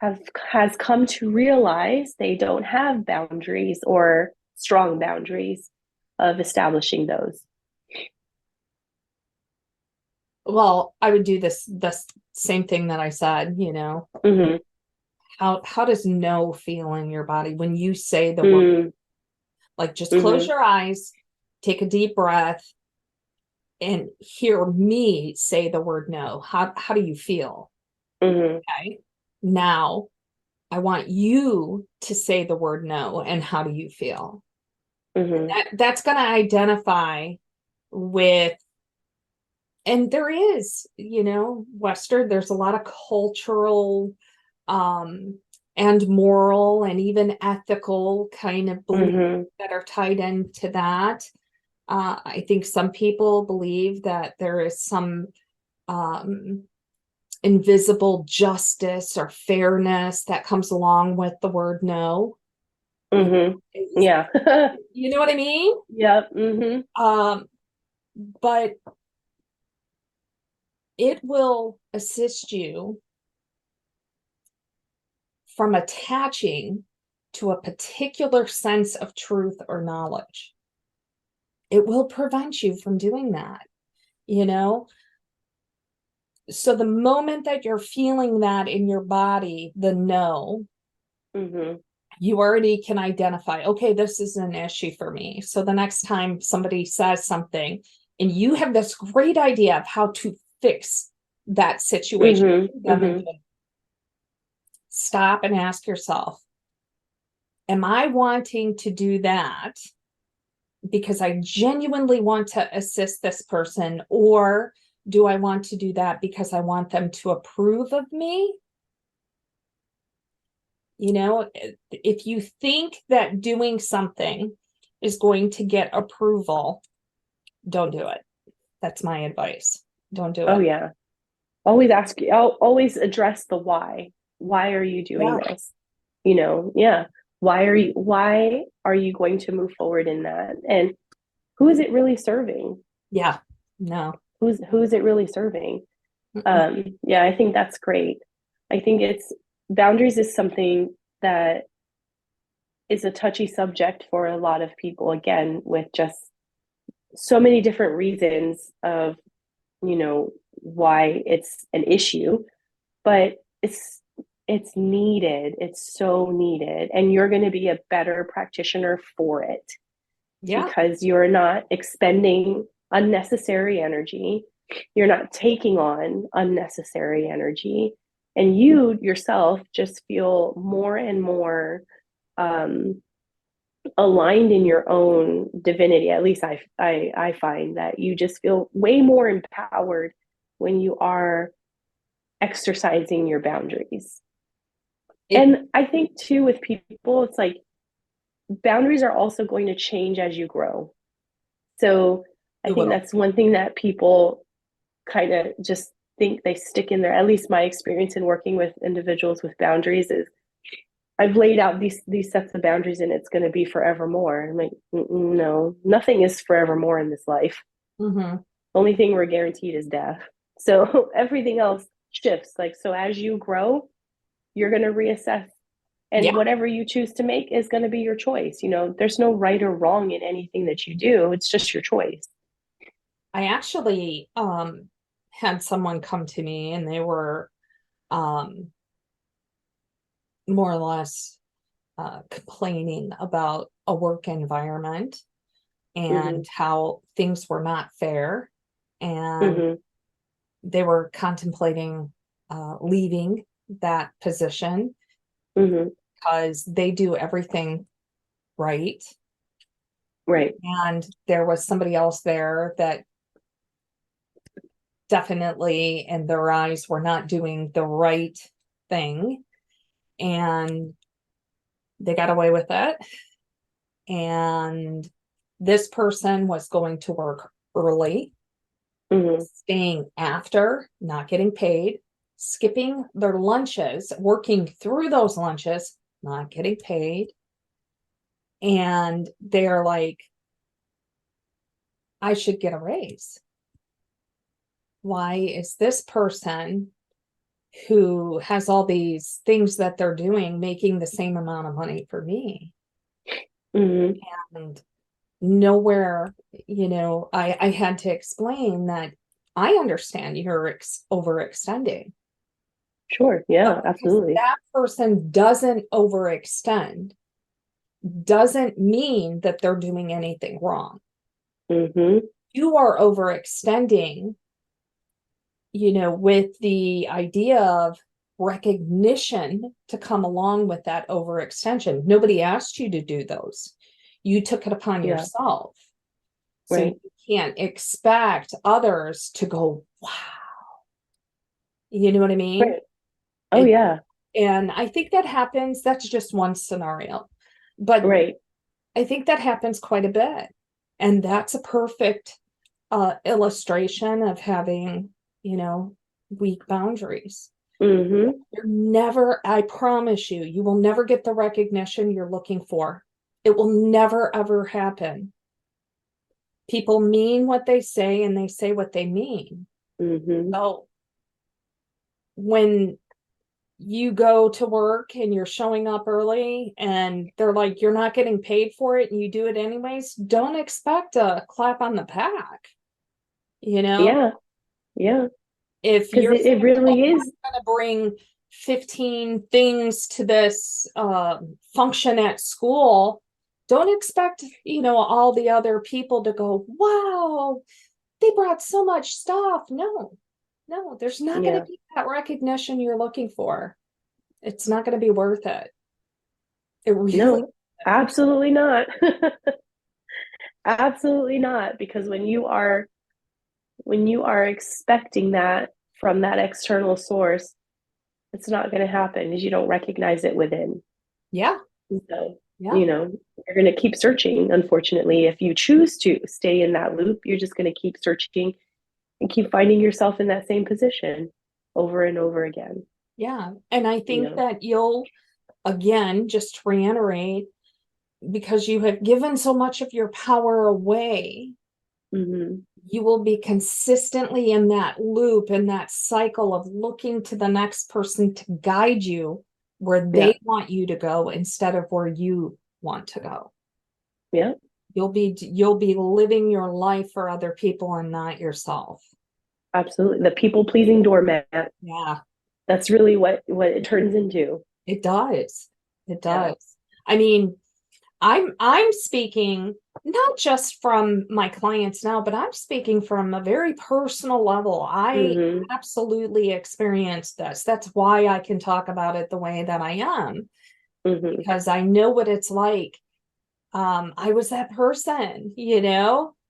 [SPEAKER 2] have has come to realize they don't have boundaries or strong boundaries of establishing those?
[SPEAKER 1] well, I would do this same thing that I said,
[SPEAKER 2] Mm-hmm.
[SPEAKER 1] how does no feel in your body when you say the word?
[SPEAKER 2] Mm-hmm.
[SPEAKER 1] Like, just close
[SPEAKER 2] Mm-hmm.
[SPEAKER 1] your eyes, take a deep breath, and hear me say the word no. How do you feel?
[SPEAKER 2] Mm-hmm.
[SPEAKER 1] Okay. Now I want you to say the word no, and how do you feel?
[SPEAKER 2] Mm-hmm.
[SPEAKER 1] That's going to identify with, and there is, Western, there's a lot of cultural um and moral and even ethical kind of beliefs
[SPEAKER 2] Mm-hmm.
[SPEAKER 1] that are tied into that. I think some people believe that there is some um invisible justice or fairness that comes along with the word no.
[SPEAKER 2] Mm-hmm. Yeah.
[SPEAKER 1] You know what I mean?
[SPEAKER 2] Yep. Mm-hmm.
[SPEAKER 1] Um, but it will assist you from attaching to a particular sense of truth or knowledge. It will prevent you from doing that, you know? So the moment that you're feeling that in your body, the no,
[SPEAKER 2] Mm-hmm.
[SPEAKER 1] you already can identify, okay, this is an issue for me. So the next time somebody says something and you have this great idea of how to fix that situation,
[SPEAKER 2] Mm-hmm. Mm-hmm.
[SPEAKER 1] stop and ask yourself, am I wanting to do that because I genuinely want to assist this person, or do I want to do that because I want them to approve of me? If you think that doing something is going to get approval, don't do it. That's my advice. Don't do
[SPEAKER 2] Oh,
[SPEAKER 1] it.
[SPEAKER 2] yeah. Always ask, I'll always address the why. Why are you doing
[SPEAKER 1] Yeah.
[SPEAKER 2] this? Yeah. Why are you going to move forward in that? And who is it really serving?
[SPEAKER 1] Yeah. No.
[SPEAKER 2] Who is it really serving?
[SPEAKER 1] Mm-mm.
[SPEAKER 2] Yeah, I think that's great. I think it's boundaries is something that is a touchy subject for a lot of people, again, with just so many different reasons of, why it's an issue, but it's needed. It's so needed. And you're going to be a better practitioner for it
[SPEAKER 1] Yeah.
[SPEAKER 2] because you're not expending unnecessary energy. You're not taking on unnecessary energy. And you yourself just feel more and more um, aligned in your own divinity. At least I find that you just feel way more empowered when you are exercising your boundaries.
[SPEAKER 1] It,
[SPEAKER 2] And I think too with people, it's like boundaries are also going to change as you grow. So I
[SPEAKER 1] It
[SPEAKER 2] think
[SPEAKER 1] will.
[SPEAKER 2] that's one thing that people kind of just think they stick in there. At least my experience in working with individuals with boundaries is I've laid out these sets of boundaries and it's going to be forevermore. I'm like, no, nothing is forevermore in this life.
[SPEAKER 1] Mm-hmm.
[SPEAKER 2] Only thing we're guaranteed is death. So everything else shifts. Like, so as you grow, you're going to reassess, and
[SPEAKER 1] Yeah.
[SPEAKER 2] whatever you choose to make is going to be your choice. You know, there's no right or wrong in anything that you do. It's just your choice.
[SPEAKER 1] I actually had someone come to me and they were um more or less complaining about a work environment
[SPEAKER 2] Mm-hmm.
[SPEAKER 1] and how things were not fair. And
[SPEAKER 2] Mm-hmm.
[SPEAKER 1] they were contemplating leaving that position
[SPEAKER 2] Mm-hmm.
[SPEAKER 1] because they do everything right.
[SPEAKER 2] Right.
[SPEAKER 1] And there was somebody else there that definitely, in their eyes, were not doing the right thing. And they got away with it. And this person was going to work early,
[SPEAKER 2] Mm-hmm.
[SPEAKER 1] staying after, not getting paid, skipping their lunches, working through those lunches, not getting paid. And they're like, I should get a raise. Why is this person who has all these things that they're doing making the same amount of money for me?
[SPEAKER 2] Mm-hmm.
[SPEAKER 1] And nowhere, I had to explain that I understand you're overextending.
[SPEAKER 2] Sure.
[SPEAKER 1] But
[SPEAKER 2] Yeah,
[SPEAKER 1] because
[SPEAKER 2] absolutely.
[SPEAKER 1] that person doesn't overextend, doesn't mean that they're doing anything wrong.
[SPEAKER 2] Mm-hmm.
[SPEAKER 1] You are overextending, with the idea of recognition to come along with that overextension. Nobody asked you to do those. You took it upon
[SPEAKER 2] Yeah.
[SPEAKER 1] yourself. So
[SPEAKER 2] Right.
[SPEAKER 1] you can't expect others to go, wow. You know what I mean?
[SPEAKER 2] Right. Oh
[SPEAKER 1] It,
[SPEAKER 2] yeah.
[SPEAKER 1] and I think that happens. That's just one scenario. But
[SPEAKER 2] Right.
[SPEAKER 1] I think that happens quite a bit. And that's a perfect illustration of having, weak boundaries.
[SPEAKER 2] Mm-hmm.
[SPEAKER 1] You're never, I promise you, you will never get the recognition you're looking for. It will never, ever happen. People mean what they say and they say what they mean.
[SPEAKER 2] Mm-hmm.
[SPEAKER 1] So when you go to work and you're showing up early and they're like, you're not getting paid for it and you do it anyways, don't expect a clap on the back. You know,
[SPEAKER 2] Yeah. Yeah.
[SPEAKER 1] if
[SPEAKER 2] Because
[SPEAKER 1] you're
[SPEAKER 2] it
[SPEAKER 1] saying, oh,
[SPEAKER 2] really is.
[SPEAKER 1] I'm going to bring 15 things to this function at school, don't expect, all the other people to go, wow, they brought so much stuff. No, there's not going to
[SPEAKER 2] Yeah.
[SPEAKER 1] be that recognition you're looking for. It's not going to be worth it. It really
[SPEAKER 2] No, absolutely not. Absolutely not. Because when you are expecting that from that external source, it's not going to happen because you don't recognize it within.
[SPEAKER 1] yeah,
[SPEAKER 2] So,
[SPEAKER 1] yeah,
[SPEAKER 2] you know, you're going to keep searching. Unfortunately, if you choose to stay in that loop, you're just going to keep searching and keep finding yourself in that same position over and over again.
[SPEAKER 1] yeah. And I
[SPEAKER 2] You
[SPEAKER 1] think
[SPEAKER 2] know,
[SPEAKER 1] that you'll, again, just to reiterate, because you have given so much of your power away,
[SPEAKER 2] mm-hmm.
[SPEAKER 1] you will be consistently in that loop, in that cycle of looking to the next person to guide you where
[SPEAKER 2] Yeah,
[SPEAKER 1] they want you to go instead of where you want to go.
[SPEAKER 2] yeah,
[SPEAKER 1] You'll be living your life for other people and not yourself.
[SPEAKER 2] absolutely. The people pleasing doormat.
[SPEAKER 1] Yeah,
[SPEAKER 2] That's really what it turns into.
[SPEAKER 1] it does. It
[SPEAKER 2] Yeah.
[SPEAKER 1] does. I mean, I'm speaking not just from my clients now, but I'm speaking from a very personal level. I
[SPEAKER 2] Mm-hmm.
[SPEAKER 1] absolutely experienced this. That's why I can talk about it the way that I am,
[SPEAKER 2] Mm-hmm.
[SPEAKER 1] because I know what it's like. I was that person,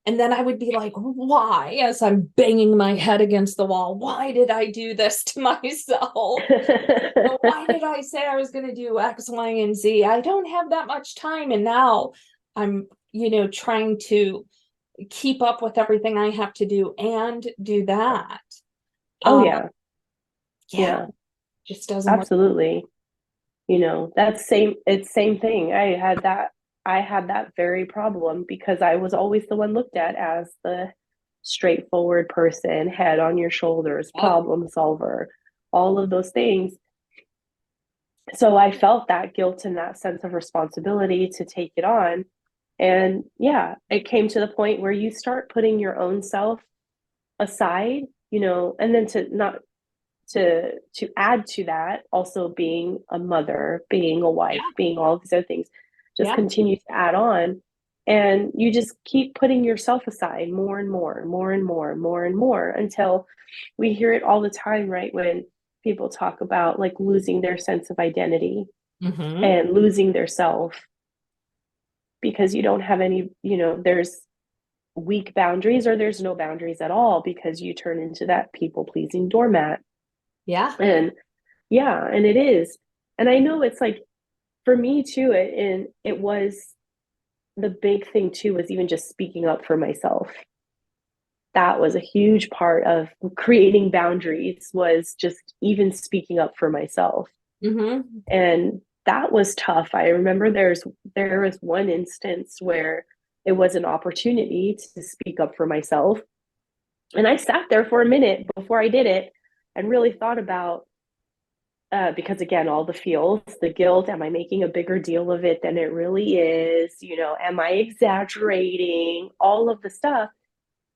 [SPEAKER 1] And then I would be like, why? As I'm banging my head against the wall, why did I do this to myself? Why did I say I was going to do X, Y, and Z? I don't have that much time. And now I'm, trying to keep up with everything I have to do and do that.
[SPEAKER 2] Oh
[SPEAKER 1] Um,
[SPEAKER 2] yeah.
[SPEAKER 1] yeah,
[SPEAKER 2] Yeah,
[SPEAKER 1] just doesn't work.
[SPEAKER 2] absolutely. That's it's same thing. I had that very problem because I was always the one looked at as the straightforward person, head on your shoulders,
[SPEAKER 1] Yep.
[SPEAKER 2] problem solver, all of those things. So I felt that guilt and that sense of responsibility to take it on. And yeah, it came to the point where you start putting your own self aside, and then to add to that, also being a mother, being a
[SPEAKER 1] Yeah.
[SPEAKER 2] wife, being all these other things, just
[SPEAKER 1] Yeah.
[SPEAKER 2] continue to add on. And you just keep putting yourself aside more and more, more and more, more and more until we hear it all the time, right? When people talk about like losing their sense of identity
[SPEAKER 1] Mm-hmm.
[SPEAKER 2] and losing their self because you don't have any, there's weak boundaries or there's no boundaries at all because you turn into that people pleasing doormat.
[SPEAKER 1] Yeah.
[SPEAKER 2] And yeah, and it is. And I know it's like for me too, it was the big thing too was even just speaking up for myself. That was a huge part of creating boundaries was just even speaking up for myself.
[SPEAKER 1] Mm-hmm.
[SPEAKER 2] And that was tough. I remember there was one instance where it was an opportunity to speak up for myself. And I sat there for a minute before I did it and really thought about because again, all the feels, the guilt, am I making a bigger deal of it than it really is? Am I exaggerating? All of the stuff.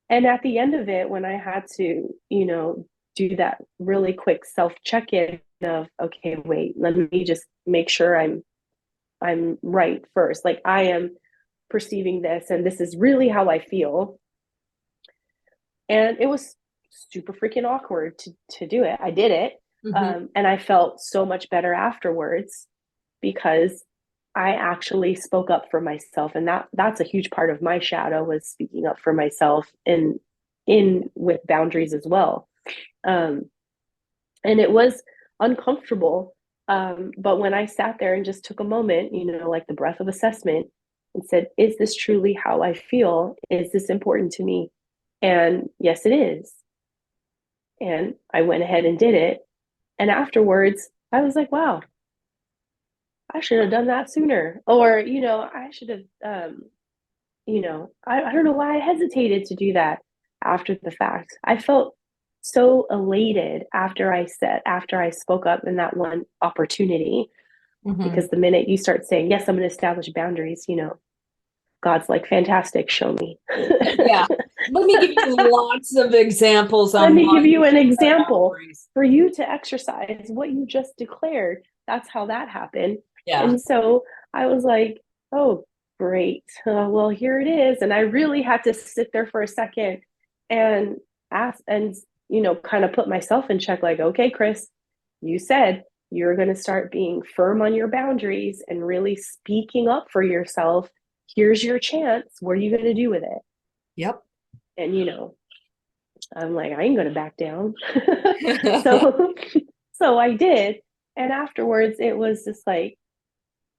[SPEAKER 2] And at the end of it, when I had to, do that really quick self check in of, okay, wait, let me just make sure I'm right first. Like I am perceiving this, and this is really how I feel. And it was super freaking awkward to do it. I did it.
[SPEAKER 1] Mm-hmm.
[SPEAKER 2] And I felt so much better afterwards because I actually spoke up for myself. And that's a huge part of my shadow was speaking up for myself in with boundaries as well. Um, and it was uncomfortable. But when I sat there and just took a moment, like the breath of assessment and said, is this truly how I feel? Is this important to me? And yes, it is. And I went ahead and did it. And afterwards, I was like, wow, I should have done that sooner. Or, I should have, I don't know why I hesitated to do that after the fact. I felt so elated after I spoke up in that one opportunity.
[SPEAKER 1] Mm-hmm.
[SPEAKER 2] Because the minute you start saying, yes, I'm going to establish boundaries, God's like, fantastic, show me.
[SPEAKER 1] Yeah. Let me give you lots of examples
[SPEAKER 2] Let
[SPEAKER 1] on
[SPEAKER 2] me
[SPEAKER 1] why
[SPEAKER 2] give
[SPEAKER 1] you
[SPEAKER 2] you an
[SPEAKER 1] should set
[SPEAKER 2] example
[SPEAKER 1] boundaries.
[SPEAKER 2] for you to exercise what you just declared. That's how that happened.
[SPEAKER 1] Yeah.
[SPEAKER 2] And so I was like, oh, great. Well, here it is. And I really had to sit there for a second and ask and, kind of put myself in check like, okay, Krys, you said you're going to start being firm on your boundaries and really speaking up for yourself. Here's your chance. What are you going to do with it?
[SPEAKER 1] Yep.
[SPEAKER 2] And, I'm like, I ain't gonna back down. so so I did. And afterwards it was just like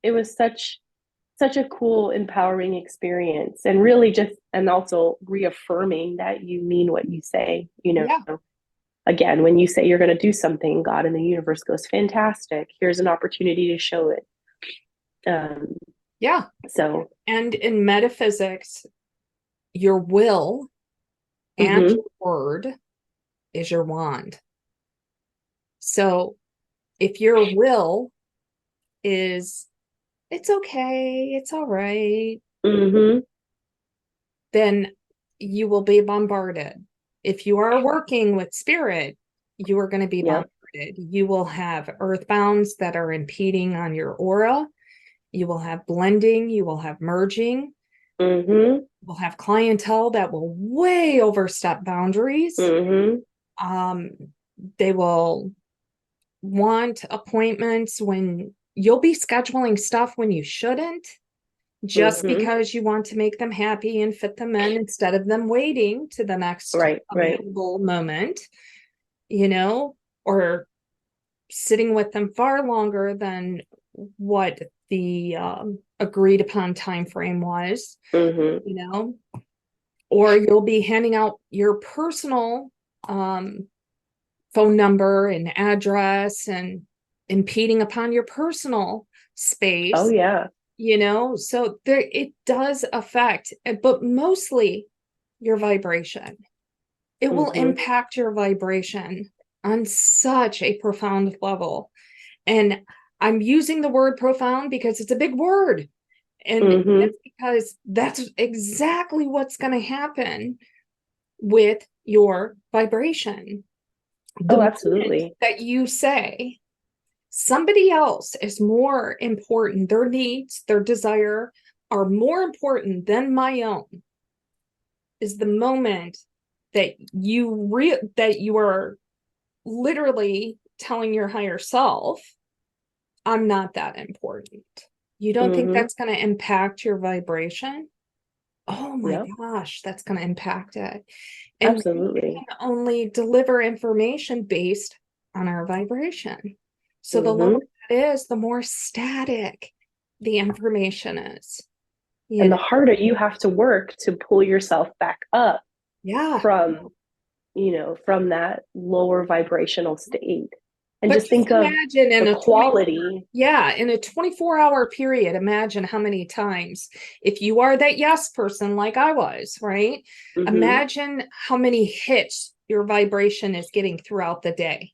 [SPEAKER 2] it was such a cool, empowering experience and really just and also reaffirming that you mean what you say,
[SPEAKER 1] Yeah.
[SPEAKER 2] Again, when you say you're gonna do something, God and the universe goes, fantastic. Here's an opportunity to show it. Um
[SPEAKER 1] Yeah.
[SPEAKER 2] so
[SPEAKER 1] And in metaphysics, your will and
[SPEAKER 2] mm-hmm,
[SPEAKER 1] your word is your wand. So if your will is, it's okay, it's all right,
[SPEAKER 2] mm-hmm,
[SPEAKER 1] then you will be bombarded. If you are working with spirit, you are going to be
[SPEAKER 2] yep,
[SPEAKER 1] bombarded. You will have earthbounds that are impeding on your aura. You will have blending. You will have merging.
[SPEAKER 2] mm-hmm,
[SPEAKER 1] You will have clientele that will way overstep boundaries.
[SPEAKER 2] mm-hmm,
[SPEAKER 1] Um, they will want appointments when you'll be scheduling stuff when you shouldn't. just because you want to make them happy and fit them in instead of them waiting to the next
[SPEAKER 2] Right.
[SPEAKER 1] available moment, or sitting with them far longer than what the agreed upon time frame was, or you'll be handing out your personal phone number and address and impeding upon your personal space.
[SPEAKER 2] Oh yeah.
[SPEAKER 1] So it does affect, but mostly your vibration. It will impact your vibration on such a profound level. And I'm using the word profound because it's a big word. And that's because that's exactly what's going to happen with your vibration.
[SPEAKER 2] Absolutely.
[SPEAKER 1] That you say somebody else is more important, their needs, their desire are more important than my own, is the moment that you are literally telling your higher self, I'm not that important. You don't think that's going to impact your vibration? Oh my gosh, that's going to impact it. And
[SPEAKER 2] absolutely.
[SPEAKER 1] we can only deliver information based on our vibration. So the lower that is, the more static the information is.
[SPEAKER 2] And the harder you have to work to pull yourself back up from that lower vibrational state. And
[SPEAKER 1] but
[SPEAKER 2] just think of
[SPEAKER 1] imagine in
[SPEAKER 2] the quality.
[SPEAKER 1] In a 24-hour period, imagine how many times, if you are that yes person like I was, right? Imagine how many hits your vibration is getting throughout the day,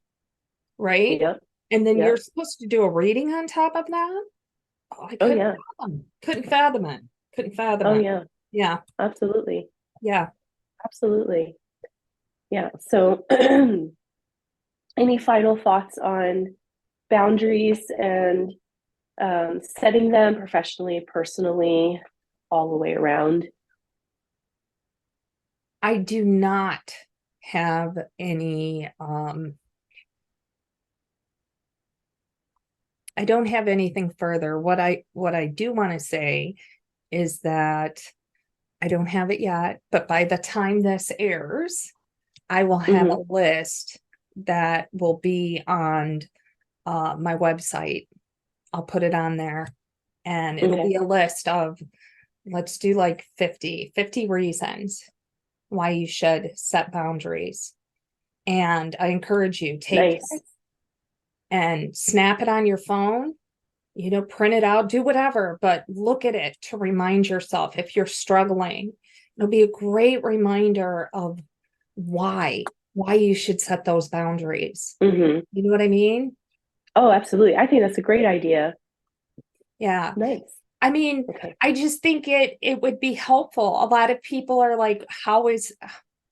[SPEAKER 1] right?
[SPEAKER 2] Yep.
[SPEAKER 1] And then you're supposed to do a reading on top of that. I couldn't fathom it. Yeah.
[SPEAKER 2] Absolutely.
[SPEAKER 1] Yeah.
[SPEAKER 2] Absolutely. Yeah. So any final thoughts on boundaries and setting them professionally, personally, all the way around?
[SPEAKER 1] I do not have any I don't have anything further. What I do want to say is that I don't have it yet, but by the time this airs, I will have a list that will be on my website. I'll put it on there, and it'll be a list of, let's do like 50 reasons why you should set boundaries. And I encourage you, take it and snap it on your phone, print it out, do whatever, but look at it to remind yourself if you're struggling. It'll be a great reminder of why you should set those boundaries. You know what I mean?
[SPEAKER 2] Oh, absolutely. I think that's a great idea.
[SPEAKER 1] Yeah.
[SPEAKER 2] Nice.
[SPEAKER 1] I mean, I just think it would be helpful. A lot of people are like, how is,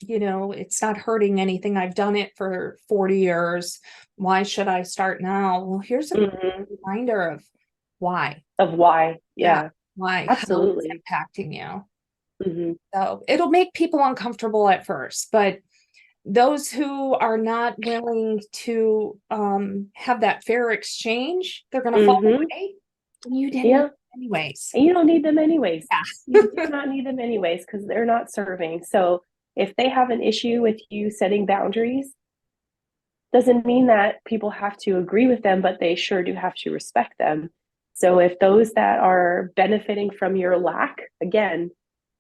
[SPEAKER 1] it's not hurting anything. I've done it for 40 years. Why should I start now? Well, here's a reminder of why.
[SPEAKER 2] Yeah.
[SPEAKER 1] Why.
[SPEAKER 2] Absolutely.
[SPEAKER 1] How it's impacting you. So it'll make people uncomfortable at first, but those who are not willing to have that fair exchange, they're going to fall away. You didn't anyways.
[SPEAKER 2] And you don't need them anyways.
[SPEAKER 1] Yeah.
[SPEAKER 2] You do not need them anyways because they're not serving. So if they have an issue with you setting boundaries, doesn't mean that people have to agree with them, but they sure do have to respect them. So if those that are benefiting from your lack, again,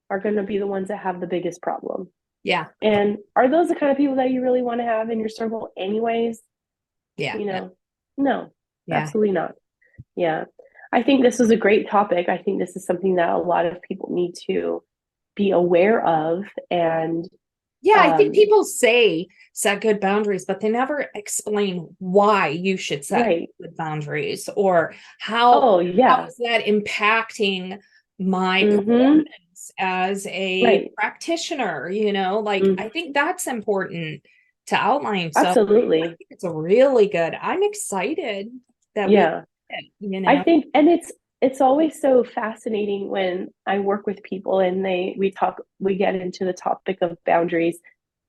[SPEAKER 2] are going to be the ones that have the biggest problem.
[SPEAKER 1] Yeah.
[SPEAKER 2] And are those the kind of people that you really want to have in your circle anyways?
[SPEAKER 1] Yeah.
[SPEAKER 2] No, absolutely not. Yeah. I think this was a great topic. I think this is something that a lot of people need to be aware of. And
[SPEAKER 1] I think people say set good boundaries, but they never explain why you should set good boundaries or how is that impacting my performance as a practitioner, I think that's important to outline. So
[SPEAKER 2] absolutely.
[SPEAKER 1] I think it's a really good, I'm excited that
[SPEAKER 2] I think, and it's always so fascinating when I work with people and we get into the topic of boundaries.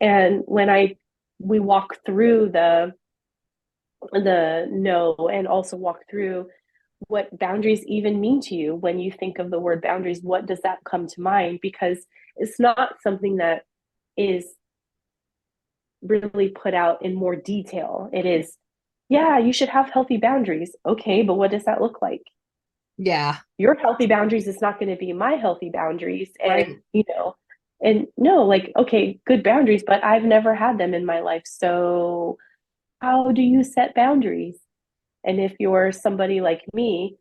[SPEAKER 2] And when we walk through the no and also walk through what boundaries even mean to you. When you think of the word boundaries, what does that come to mind? Because it's not something that is really put out in more detail. It is, yeah, you should have healthy boundaries. Okay, but what does that look like?
[SPEAKER 1] Yeah.
[SPEAKER 2] Your healthy boundaries is not going to be my healthy boundaries. And,
[SPEAKER 1] Right.
[SPEAKER 2] and no, like, okay, good boundaries, but I've never had them in my life. So how do you set boundaries? And if you're somebody like me,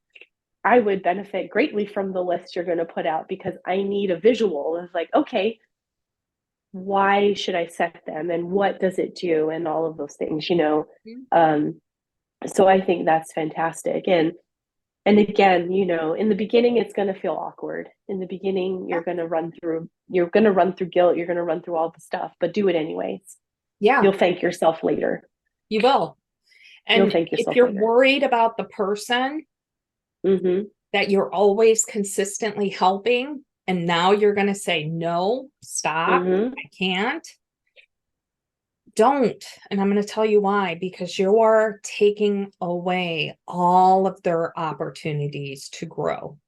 [SPEAKER 2] I would benefit greatly from the list you're going to put out, because I need a visual of like, okay, why should I set them and what does it do and all of those things.
[SPEAKER 1] Mhm.
[SPEAKER 2] Um, so I think that's fantastic. And again, in the beginning, it's going to feel awkward. In the beginning,
[SPEAKER 1] Yeah.
[SPEAKER 2] you're going to run through guilt. You're going to run through all the stuff, but do it anyways.
[SPEAKER 1] Yeah,
[SPEAKER 2] You'll thank yourself later.
[SPEAKER 1] you will.
[SPEAKER 2] You'll
[SPEAKER 1] And
[SPEAKER 2] thank
[SPEAKER 1] if
[SPEAKER 2] yourself
[SPEAKER 1] you're
[SPEAKER 2] later.
[SPEAKER 1] worried about the person
[SPEAKER 2] Mm-hmm.
[SPEAKER 1] that you're always consistently helping, and now you're going to say, no, stop,
[SPEAKER 2] Mm-hmm.
[SPEAKER 1] I can't, don't. And I'm going to tell you why, because you're taking away all of their opportunities to grow.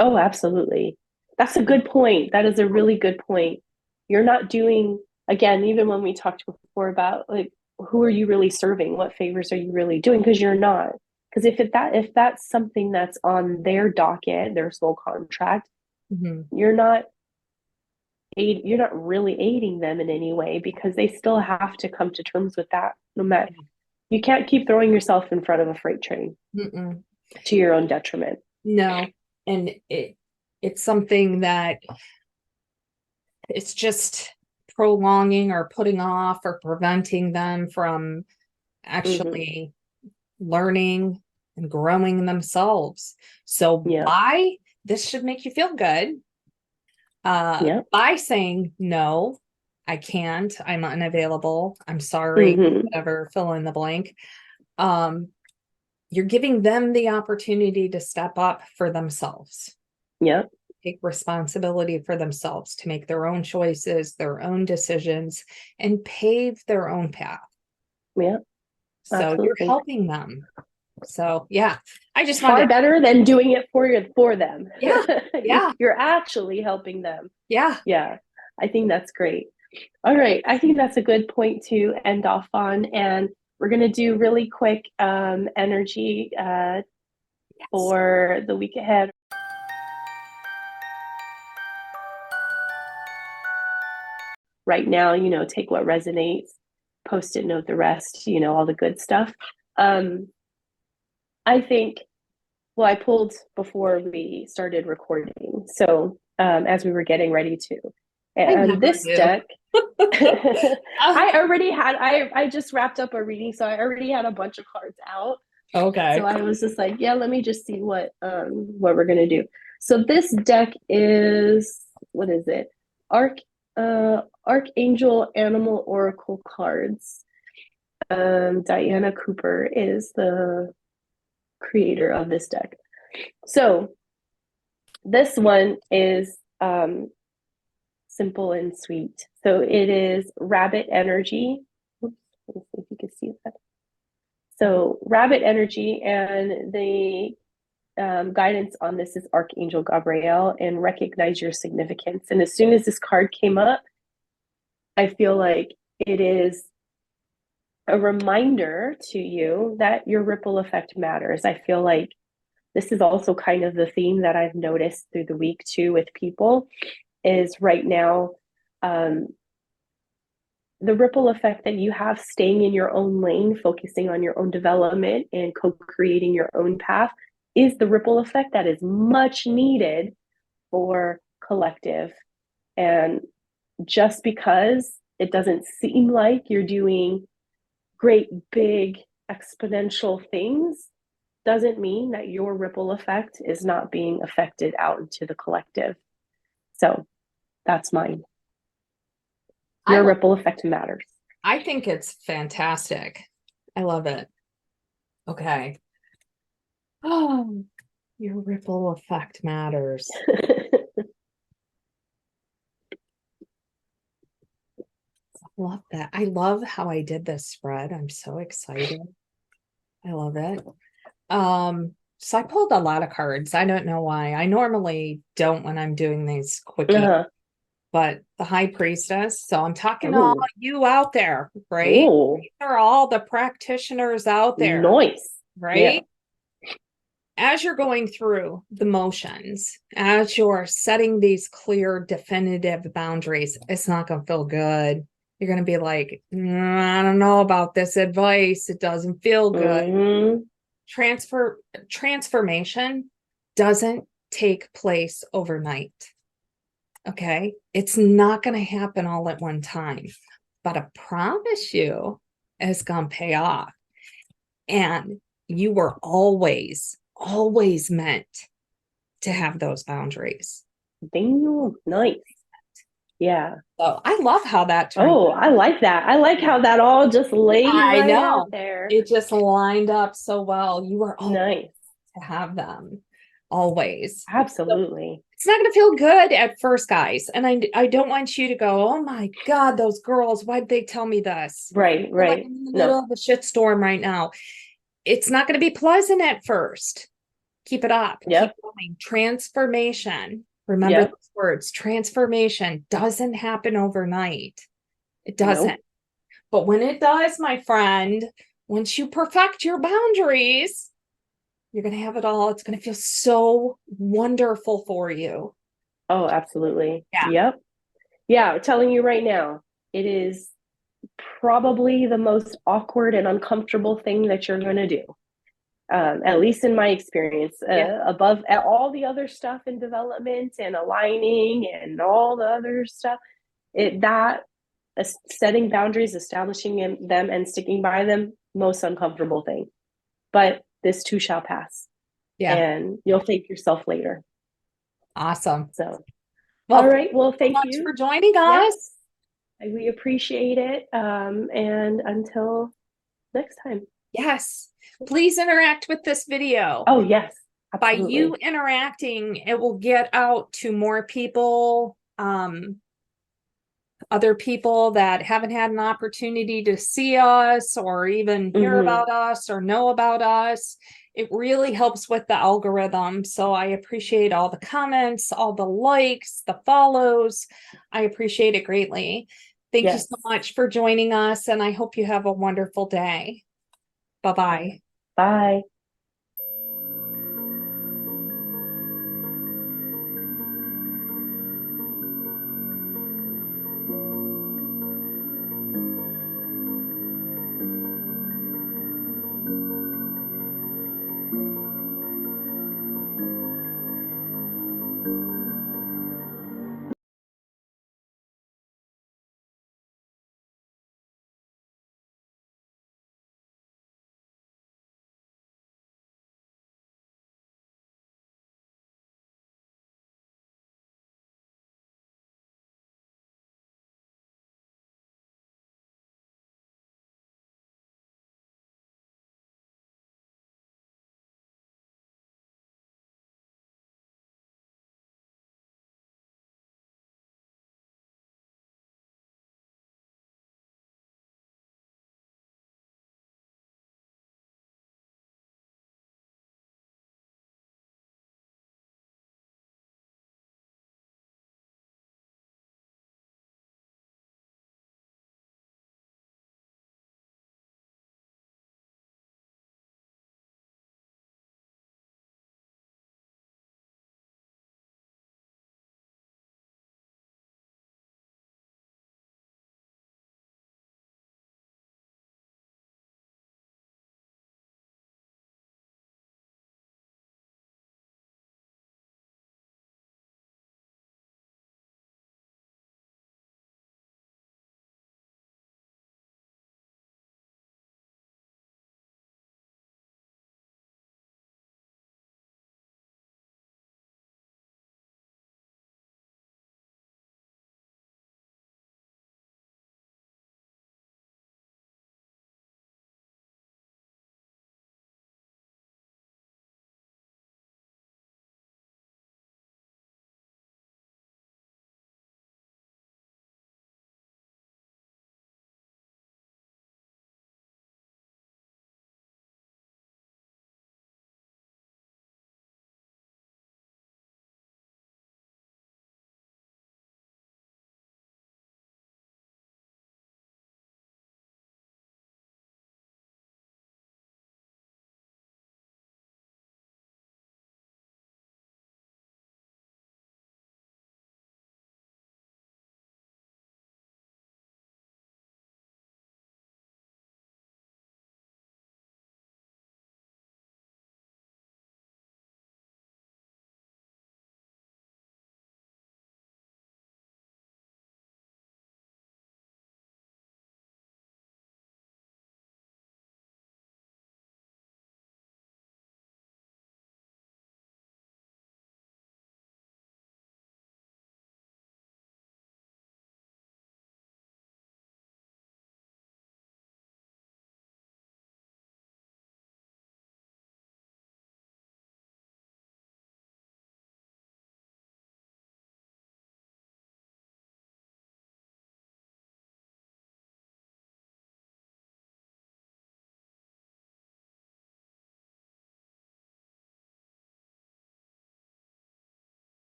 [SPEAKER 2] Oh, absolutely. That's a good point. That is a really good point. You're not doing, again, even when we talked before about like, who are you really serving? What favors are you really doing? Because you're not. Because if that's something that's on their docket, their sole contract,
[SPEAKER 1] Mhm.
[SPEAKER 2] you're not really aiding them in any way, because they still have to come to terms with that. No matter, you can't keep throwing yourself in front of a freight train
[SPEAKER 1] Mm-mm.
[SPEAKER 2] to your own detriment.
[SPEAKER 1] No. And it's something that it's just prolonging or putting off or preventing them from
[SPEAKER 2] Mm-hmm.
[SPEAKER 1] actually learning and growing themselves. So
[SPEAKER 2] Yeah.
[SPEAKER 1] by this should make you feel good.
[SPEAKER 2] Yeah.
[SPEAKER 1] By saying no, I can't, I'm unavailable, I'm sorry,
[SPEAKER 2] Mm-hmm.
[SPEAKER 1] whatever, fill in the blank. Um, you're giving them the opportunity to step up for themselves,
[SPEAKER 2] Yeah.
[SPEAKER 1] take responsibility for themselves, to make their own choices, their own decisions, and pave their own path.
[SPEAKER 2] Yeah.
[SPEAKER 1] So you're
[SPEAKER 2] Absolutely.
[SPEAKER 1] helping them. So yeah, I just wanted
[SPEAKER 2] Far better than doing it for them.
[SPEAKER 1] yeah, yeah,
[SPEAKER 2] You're actually helping them.
[SPEAKER 1] yeah.
[SPEAKER 2] Yeah. I think that's great. All right. I think that's a good point to end off on. And we're going to do really quick energy
[SPEAKER 1] Yes.
[SPEAKER 2] for the week ahead. Right now, take what resonates, post it, note the rest, all the good stuff. Um, I think, well, I pulled before we started recording. So as we were getting ready to.
[SPEAKER 1] I
[SPEAKER 2] And
[SPEAKER 1] never
[SPEAKER 2] this
[SPEAKER 1] do.
[SPEAKER 2] deck, I just wrapped up a reading, so I already had a bunch of cards out. So
[SPEAKER 1] Okay.
[SPEAKER 2] I was just like, yeah, let me just see what we're gonna do. So this deck is, what is it? Archangel Animal Oracle cards. Diana Cooper is the creator of this deck. So this one is simple and sweet. So it is rabbit energy. Oops, let me see if you can see that. So rabbit energy, and the guidance on this is Archangel Gabriel, and recognize your significance. And as soon as this card came up, I feel like it is a reminder to you that your ripple effect matters. I feel like this is also kind of the theme that I've noticed through the week too with people, is right now, um, the ripple effect that you have staying in your own lane, focusing on your own development and co-creating your own path, is the ripple effect that is much needed for collective. And just because it doesn't seem like you're doing great, big, exponential things doesn't mean that your ripple effect is not being affected out into the collective. So that's mine.
[SPEAKER 1] I
[SPEAKER 2] Your
[SPEAKER 1] love,
[SPEAKER 2] ripple effect matters.
[SPEAKER 1] I think it's fantastic. I love it. Okay. Oh, your ripple effect matters. I love that. I love how I did this spread. I'm so excited. I love it. Um, So I pulled a lot of cards. I don't know why. I normally don't when I'm doing these quickie,
[SPEAKER 2] Uh-huh.
[SPEAKER 1] but the High Priestess. So I'm talking to all
[SPEAKER 2] Ooh.
[SPEAKER 1] you out there, right?
[SPEAKER 2] Ooh.
[SPEAKER 1] These are all the practitioners out there,
[SPEAKER 2] Nice. Yeah.
[SPEAKER 1] right? As you're going through the motions, as you're setting these clear, definitive boundaries, it's not going to feel good. You're going to be like, I don't know about this advice. It doesn't feel good.
[SPEAKER 2] Mm-hmm.
[SPEAKER 1] Transformation doesn't take place overnight. Okay. It's not going to happen all at one time, but I promise you it's going to pay off. And you were always meant to have those boundaries.
[SPEAKER 2] Damn. Nice. Yeah.
[SPEAKER 1] So I love how that turned.
[SPEAKER 2] Oh, I like that. I like how that all just laid
[SPEAKER 1] I
[SPEAKER 2] right out
[SPEAKER 1] know
[SPEAKER 2] there.
[SPEAKER 1] it just lined up so well. You were always
[SPEAKER 2] Nice.
[SPEAKER 1] to have them always. So
[SPEAKER 2] Absolutely.
[SPEAKER 1] it's not going to feel good at first, guys. And I don't want you to go, oh my God, those girls, why'd they tell me this?
[SPEAKER 2] Right,
[SPEAKER 1] We're like
[SPEAKER 2] right.
[SPEAKER 1] in the middle
[SPEAKER 2] No.
[SPEAKER 1] of a shitstorm right now. It's not going to be pleasant at first. Keep it up. Keep
[SPEAKER 2] Yep.
[SPEAKER 1] going. Transformation. Remember
[SPEAKER 2] Yep.
[SPEAKER 1] those words. Transformation doesn't happen overnight. It doesn't.
[SPEAKER 2] Nope.
[SPEAKER 1] But when it does, my friend, once you perfect your boundaries, you're going to have it all. It's going to feel so wonderful for you.
[SPEAKER 2] Oh, absolutely.
[SPEAKER 1] Yeah.
[SPEAKER 2] Yep. Yeah, I'm telling you right now, it is probably the most awkward and uncomfortable thing that you're going to do. At least in my experience,
[SPEAKER 1] Yeah.
[SPEAKER 2] above all the other stuff in development and aligning and all the other stuff, that setting boundaries, establishing them, and sticking by them, most uncomfortable thing. But this too shall pass,
[SPEAKER 1] Yeah.
[SPEAKER 2] and you'll thank yourself later.
[SPEAKER 1] Awesome.
[SPEAKER 2] So,
[SPEAKER 1] Well,
[SPEAKER 2] all
[SPEAKER 1] thank
[SPEAKER 2] right. Well,
[SPEAKER 1] you so
[SPEAKER 2] thank
[SPEAKER 1] much
[SPEAKER 2] you.
[SPEAKER 1] for joining
[SPEAKER 2] Yes,
[SPEAKER 1] us.
[SPEAKER 2] we appreciate it. And until next time.
[SPEAKER 1] Yes. Please interact with this video.
[SPEAKER 2] Oh, yes,
[SPEAKER 1] By you
[SPEAKER 2] absolutely.
[SPEAKER 1] interacting, it will get out to more people, other people that haven't had an opportunity to see us or even hear
[SPEAKER 2] Mm-hmm.
[SPEAKER 1] about us or know about us. It really helps with the algorithm. So I appreciate all the comments, all the likes, the follows. I appreciate it greatly. Thank you
[SPEAKER 2] Yes.
[SPEAKER 1] so much for joining us, and I hope you have a wonderful day. Bye-bye.
[SPEAKER 2] Bye.